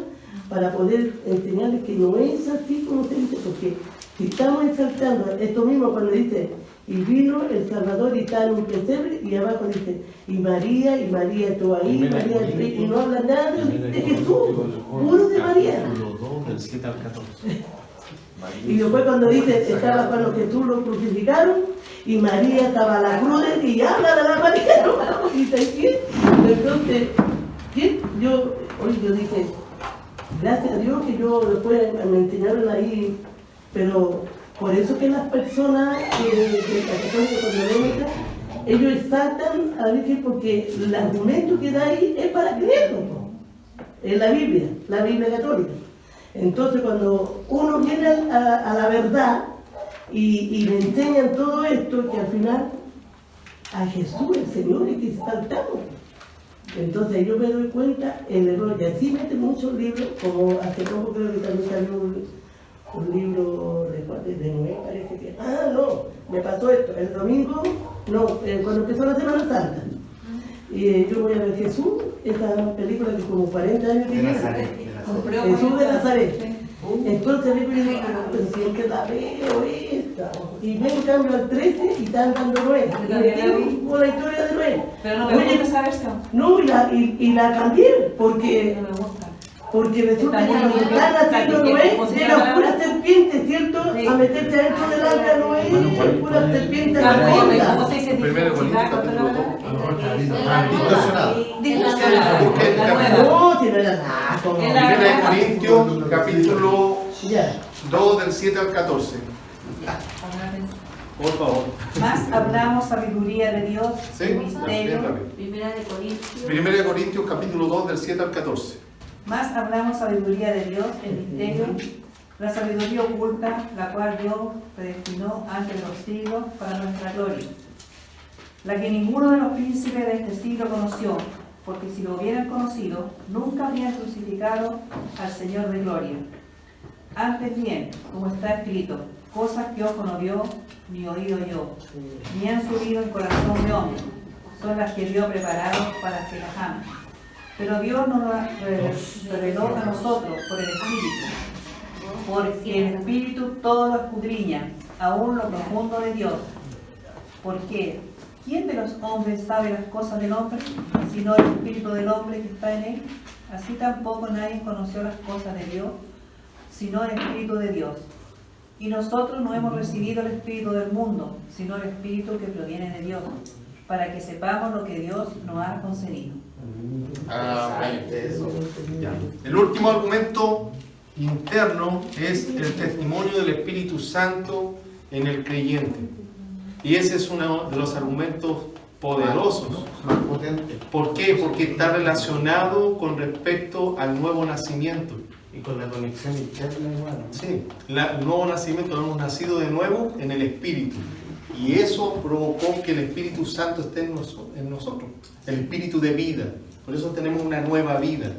para poder enseñarles que no es así como se dice, porque si estamos exaltando esto mismo cuando dice, y vino el Salvador y está en un pesebre, y abajo dice, y María estuvo ahí, María, y no habla nada de Jesús, puro de María. Del 7 al 14. Y después cuando dice, estaba cuando Jesús lo crucificaron, y María estaba a la cruz, y habla de la María, ¿no? Y dice, ¿quién? Entonces, ¿quién? Yo dije, gracias a Dios que yo después me enseñaron ahí, pero por eso que las personas de la católica económica, ellos exaltan a la Virgen porque el argumento que da ahí es para creerlo, ¿no? En la Biblia católica. Entonces cuando uno viene a la verdad y le enseñan todo esto, que al final a Jesús, el Señor, es que exaltamos. Entonces yo me doy cuenta el error, y así meten muchos libros, como hace poco creo que también salió un libro de Noé, parece que... Ah, no, me pasó esto, el domingo, no, cuando empezó la Semana Santa. Y yo voy a ver Jesús, esta película que como 40 años tiene, Jesús de Nazaret. Entonces me digo, pero siempre la veo esta. Y me cambio al 13 y están dando Noé. Y me quedo con la historia de Noé. Pero no me gusta esa versión. No, y la cambié, porque... No me gusta. Porque resulta que lo que están haciendo Noé de la pura serpiente, ¿cierto? A meterse adentro del arca Noé, pura serpiente a la puerta. Primero Corintios capítulo 2. No, si no era nada. Primera de Corintios, capítulo 2, del 7 al 14. Por favor. Más hablamos sabiduría de Dios, Sí, el misterio. Primera de Corintios. Primera de Corintios, capítulo 2, del 7 al 14. Más hablamos sabiduría de Dios, el misterio, la sabiduría oculta, la cual Dios predestinó antes de los siglos para nuestra gloria, la que ninguno de los príncipes de este siglo conoció, porque si lo hubieran conocido, nunca habrían crucificado al Señor de gloria. Antes bien, como está escrito, cosas que ojo no vio, ni oído yo, ni han subido en corazón de hombre, son las que Dios preparado para que las amen. Pero Dios nos lo reveló a nosotros por el Espíritu, porque el Espíritu todo lo escudriña, aún lo profundo de Dios. Porque ¿quién de los hombres sabe las cosas del hombre, sino el Espíritu del hombre que está en él? Así tampoco nadie conoció las cosas de Dios, sino el Espíritu de Dios. Y nosotros no hemos recibido el Espíritu del mundo, sino el Espíritu que proviene de Dios, para que sepamos lo que Dios nos ha concedido. El último argumento interno es el testimonio del Espíritu Santo en el creyente. Y ese es uno de los argumentos poderosos. Más potente. ¿Por qué? Porque está relacionado con respecto al nuevo nacimiento. Y con la conexión interna igual. Sí, el nuevo nacimiento, hemos nacido de nuevo en el Espíritu. Y eso provocó que el Espíritu Santo esté en nosotros, el Espíritu de vida. Por eso tenemos una nueva vida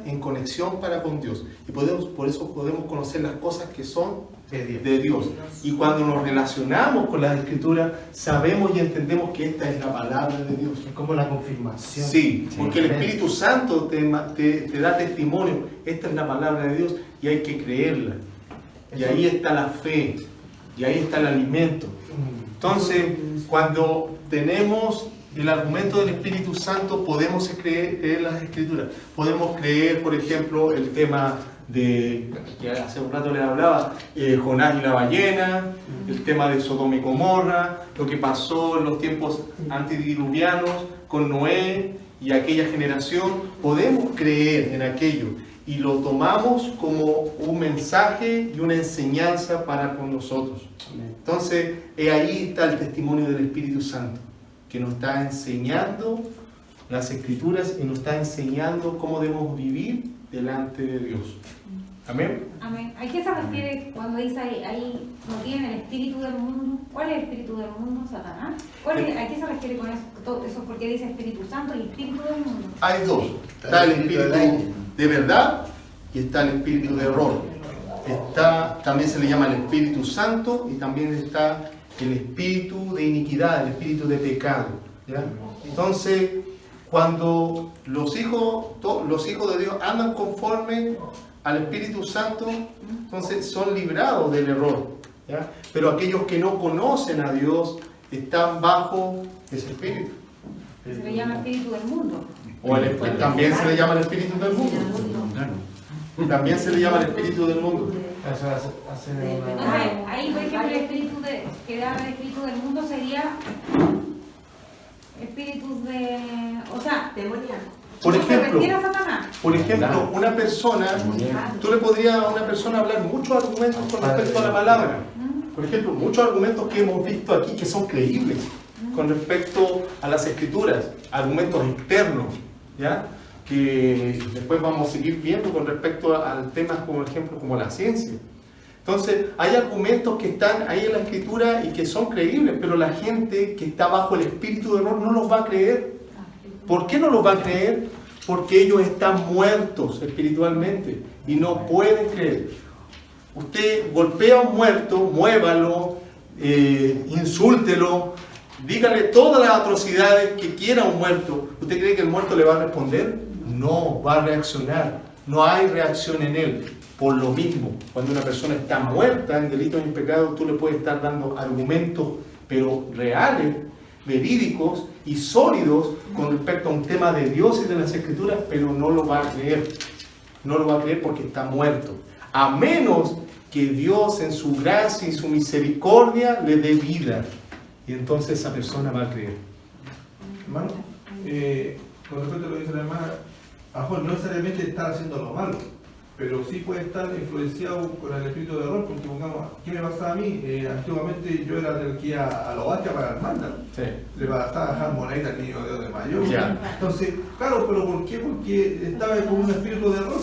en conexión para con Dios. Y por eso podemos conocer las cosas que son de Dios. Y cuando nos relacionamos con las Escrituras, sabemos y entendemos que esta es la palabra de Dios. Es como la confirmación. Sí, porque el Espíritu Santo te da testimonio. Esta es la palabra de Dios y hay que creerla. Y ahí está la fe. Y ahí está el alimento. Entonces, cuando tenemos el argumento del Espíritu Santo, podemos creer las Escrituras. Podemos creer, por ejemplo, el tema de, que hace un rato les hablaba, Jonás y la ballena, el tema de Sodoma y Gomorra, lo que pasó en los tiempos antediluvianos con Noé y aquella generación. Podemos creer en aquello y lo tomamos como un mensaje y una enseñanza para con nosotros. Entonces, ahí está el testimonio del Espíritu Santo, que nos está enseñando las Escrituras y nos está enseñando cómo debemos vivir delante de Dios. Amén. Amén. ¿A qué se refiere cuando dice ahí no tienen el espíritu del mundo? ¿Cuál es el espíritu del mundo? ¿Satanás? ¿A qué se refiere con eso? Todo eso? ¿Por qué dice Espíritu Santo y Espíritu del mundo? Hay dos. Está el espíritu de verdad y está el espíritu de error. También se le llama el Espíritu Santo y también está el espíritu de iniquidad, el espíritu de pecado. ¿Ya? Entonces, cuando los hijos de Dios andan conforme al Espíritu Santo, entonces son librados del error. ¿Ya? Pero aquellos que no conocen a Dios están bajo ese espíritu. Se le llama espíritu del mundo. También se le llama el espíritu del mundo. También se le llama el espíritu del mundo. Ahí, por ejemplo, el espíritu que da el espíritu del mundo sería espíritus de, o sea, demoníacos. Por ejemplo, una persona, tú le podrías a una persona hablar muchos argumentos con respecto a la palabra. Por ejemplo, muchos argumentos que hemos visto aquí que son creíbles con respecto a las Escrituras, argumentos externos, ¿ya? Que después vamos a seguir viendo con respecto a temas como, por ejemplo, como la ciencia. Entonces, hay argumentos que están ahí en la Escritura y que son creíbles, pero la gente que está bajo el espíritu de error no los va a creer. ¿Por qué no los va a creer? Porque ellos están muertos espiritualmente y no pueden creer. Usted golpea a un muerto, muévalo, insúltelo, dígale todas las atrocidades que quiera a un muerto. ¿Usted cree que el muerto le va a responder? No, va a reaccionar. No hay reacción en él. Por lo mismo, cuando una persona está muerta en delitos y en pecados, tú le puedes estar dando argumentos, pero reales, verídicos y sólidos con respecto a un tema de Dios y de las Escrituras, pero no lo va a creer. No lo va a creer porque está muerto. A menos que Dios en su gracia y su misericordia le dé vida. Y entonces esa persona va a creer. Hermano, con respecto a lo que dice la hermana, a Juan no necesariamente estar haciendo lo malo, pero sí puede estar influenciado con el espíritu de error, porque pongamos, ¿qué me pasaba a mí? Antiguamente yo era del que iba a la Bastia para el manda. Sí. Le bastaba dejar moneda al niño de mayor. Ya. Entonces, claro, pero ¿por qué? Porque estaba con un espíritu de error.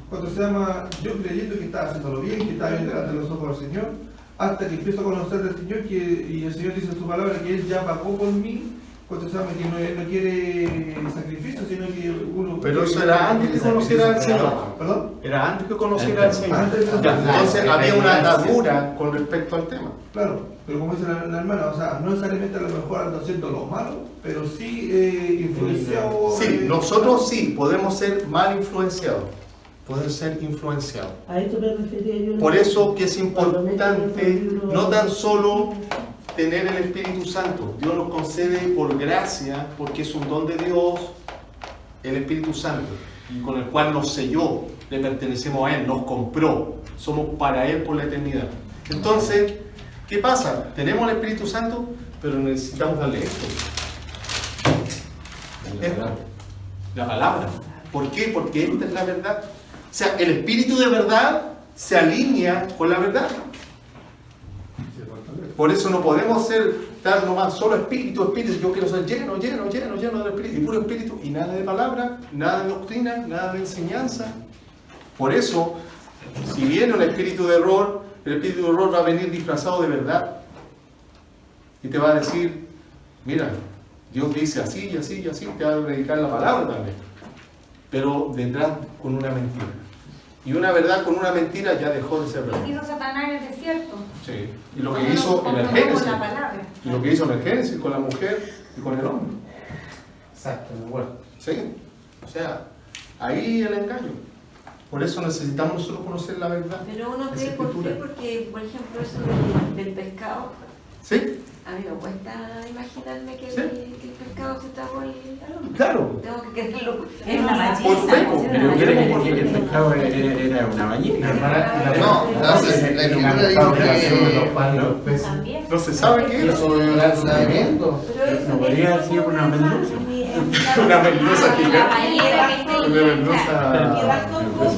Cuando se llama, yo creyendo que estaba haciéndolo bien, que estaba bien delante de los ojos del Señor, hasta que empiezo a conocer al Señor y el Señor dice en su palabra que Él ya pagó por mí. Cuando se llama que Él no quiere sacrificio, sino que uno... Pero eso era antes que conociera al Señor. ¿Perdón? Era antes que conociera al Señor. Entonces había una atadura con respecto al tema. Claro, pero como dice la hermana, o sea, no necesariamente a lo mejor ando haciendo lo malo, pero sí influenciado... Sí, nosotros sí podemos ser mal influenciados. Poder ser influenciados. A esto me refería yo. Por eso que es importante no tan solo tener el Espíritu Santo. Dios nos concede por gracia, porque es un don de Dios, el Espíritu Santo, y con el cual nos selló, le pertenecemos a Él, nos compró, somos para Él por la eternidad. Entonces, ¿qué pasa? Tenemos el Espíritu Santo, pero necesitamos darle esto. La palabra. ¿Por qué? Porque esta es la verdad. sea, el espíritu de verdad se alinea con la verdad. Por eso no podemos estar nomás solo espíritu, espíritu. Yo quiero ser lleno del espíritu, y puro espíritu, y nada de palabra, nada de doctrina, nada de enseñanza. Por eso, si viene un espíritu de error, el espíritu de error va a venir disfrazado de verdad. Y te va a decir, mira, Dios dice así y así y así, te va a predicar la palabra también. Pero detrás con una mentira. Y una verdad con una mentira ya dejó de ser verdad. Hizo Satanás en el desierto. Sí. Y lo que hizo en el Génesis. La palabra. Y lo que hizo en el Génesis con la mujer y con el hombre. Exacto, de acuerdo. Sí. O sea, ahí el engaño. Por eso necesitamos nosotros conocer la verdad. Pero uno esa cree por escritura. fe porque, por ejemplo, eso del pescado, ¿Sí? a mí me cuesta imaginarme que, Sí. que el pescado se tragó al hombre. Claro. Tengo que creerlo. Es una ballena. Por fe, po. Pero el pescado era una ballena. No, la escritura dice que También. No se sabe qué es. Pero eso No podría haber sido una merluza. Una merluza La gigante. ballena que está Una merluza. mi razón fue del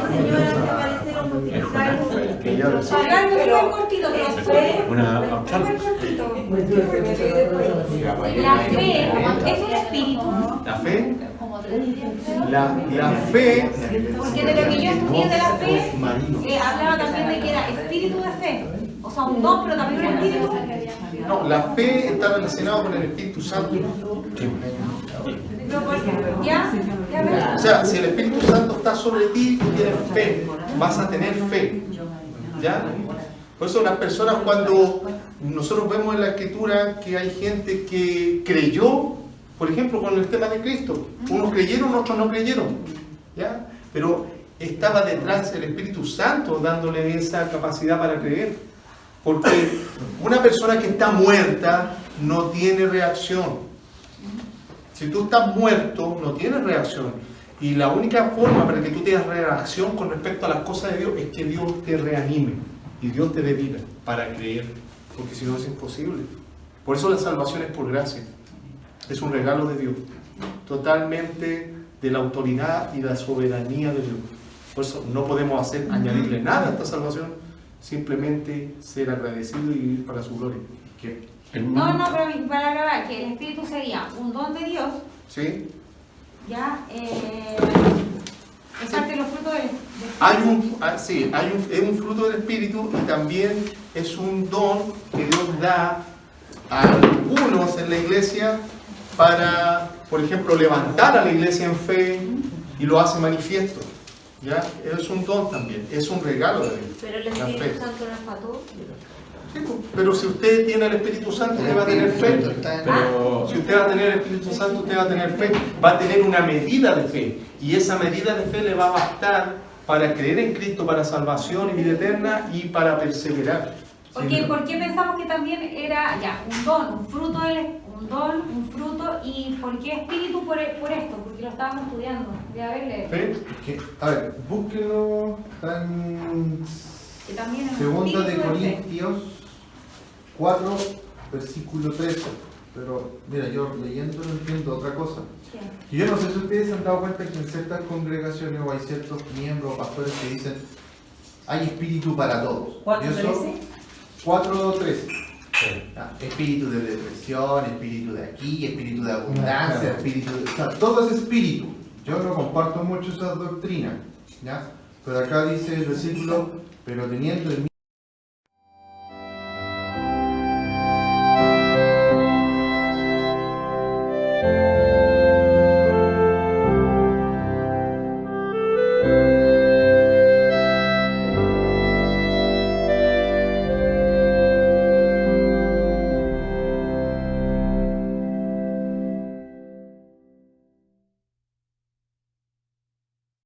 Señor hace aparecer un utilizar Que ya lo sé. Hablando súper cortito, pero fue Una súper cortito. La La fe es un espíritu. La fe. La fe. Porque de lo que yo estudié de la fe, hablaba también de que era espíritu de fe. O sea, un don, pero también un espíritu. No, la fe está relacionada con el Espíritu Santo. Pero ya ves. O sea, si el Espíritu Santo está sobre ti, tú tienes fe, vas a tener fe. ¿Ya? Por eso las personas, cuando nosotros vemos en la Escritura que hay gente que creyó, por ejemplo, con el tema de Cristo. Unos creyeron, otros no creyeron. ¿Ya? Pero estaba detrás el Espíritu Santo dándole esa capacidad para creer. Porque una persona que está muerta no tiene reacción. Si tú estás muerto, no tienes reacción. Y la única forma para que tú tengas reacción con respecto a las cosas de Dios es que Dios te reanime y Dios te dé vida para creer. Porque si no es imposible. Por eso la salvación es por gracia. Es un regalo de Dios. Totalmente de la autoridad y la soberanía de Dios. Por eso no podemos añadirle nada a esta salvación. Simplemente ser agradecido y vivir para su gloria. No, pero para acabar, que el espíritu sería un don de Dios, ¿Sí? ya, es parte de los frutos del Es un fruto del Espíritu y también es un don que Dios da a algunos en la iglesia para, por ejemplo, levantar a la iglesia en fe y lo hace manifiesto. ¿Ya? Es un don también, es un regalo de Dios. Pero el la Espíritu fe. Santo no es para todos. Sí, pues, pero si usted tiene el Espíritu Santo, usted va a tener fe. Pero Si usted va a tener el Espíritu Santo, usted va a tener fe. Va a tener una medida de fe. Y esa medida de fe le va a bastar para creer en Cristo, para salvación y vida eterna y para perseverar. Porque, ¿por qué pensamos que también era ya un don, un fruto, un fruto, y por qué espíritu por esto? Porque lo estábamos estudiando. Voy a verle. ¿Sí? A ver, búsquenlo. Está en Que también es Segunda de espíritu fe. Corintios 4, versículo 13. Pero mira, yo leyendo no entiendo otra cosa. Sí. Y yo no sé si ustedes se han dado cuenta que en ciertas congregaciones o hay ciertos miembros o pastores que dicen hay espíritu para todos. Y eso- 4:13. Espíritu de depresión, espíritu de aquí, espíritu de abundancia, espíritu de... O sea, todo es espíritu. Yo no comparto mucho esa doctrina, ¿ya? Pero acá dice el versículo, pero teniendo el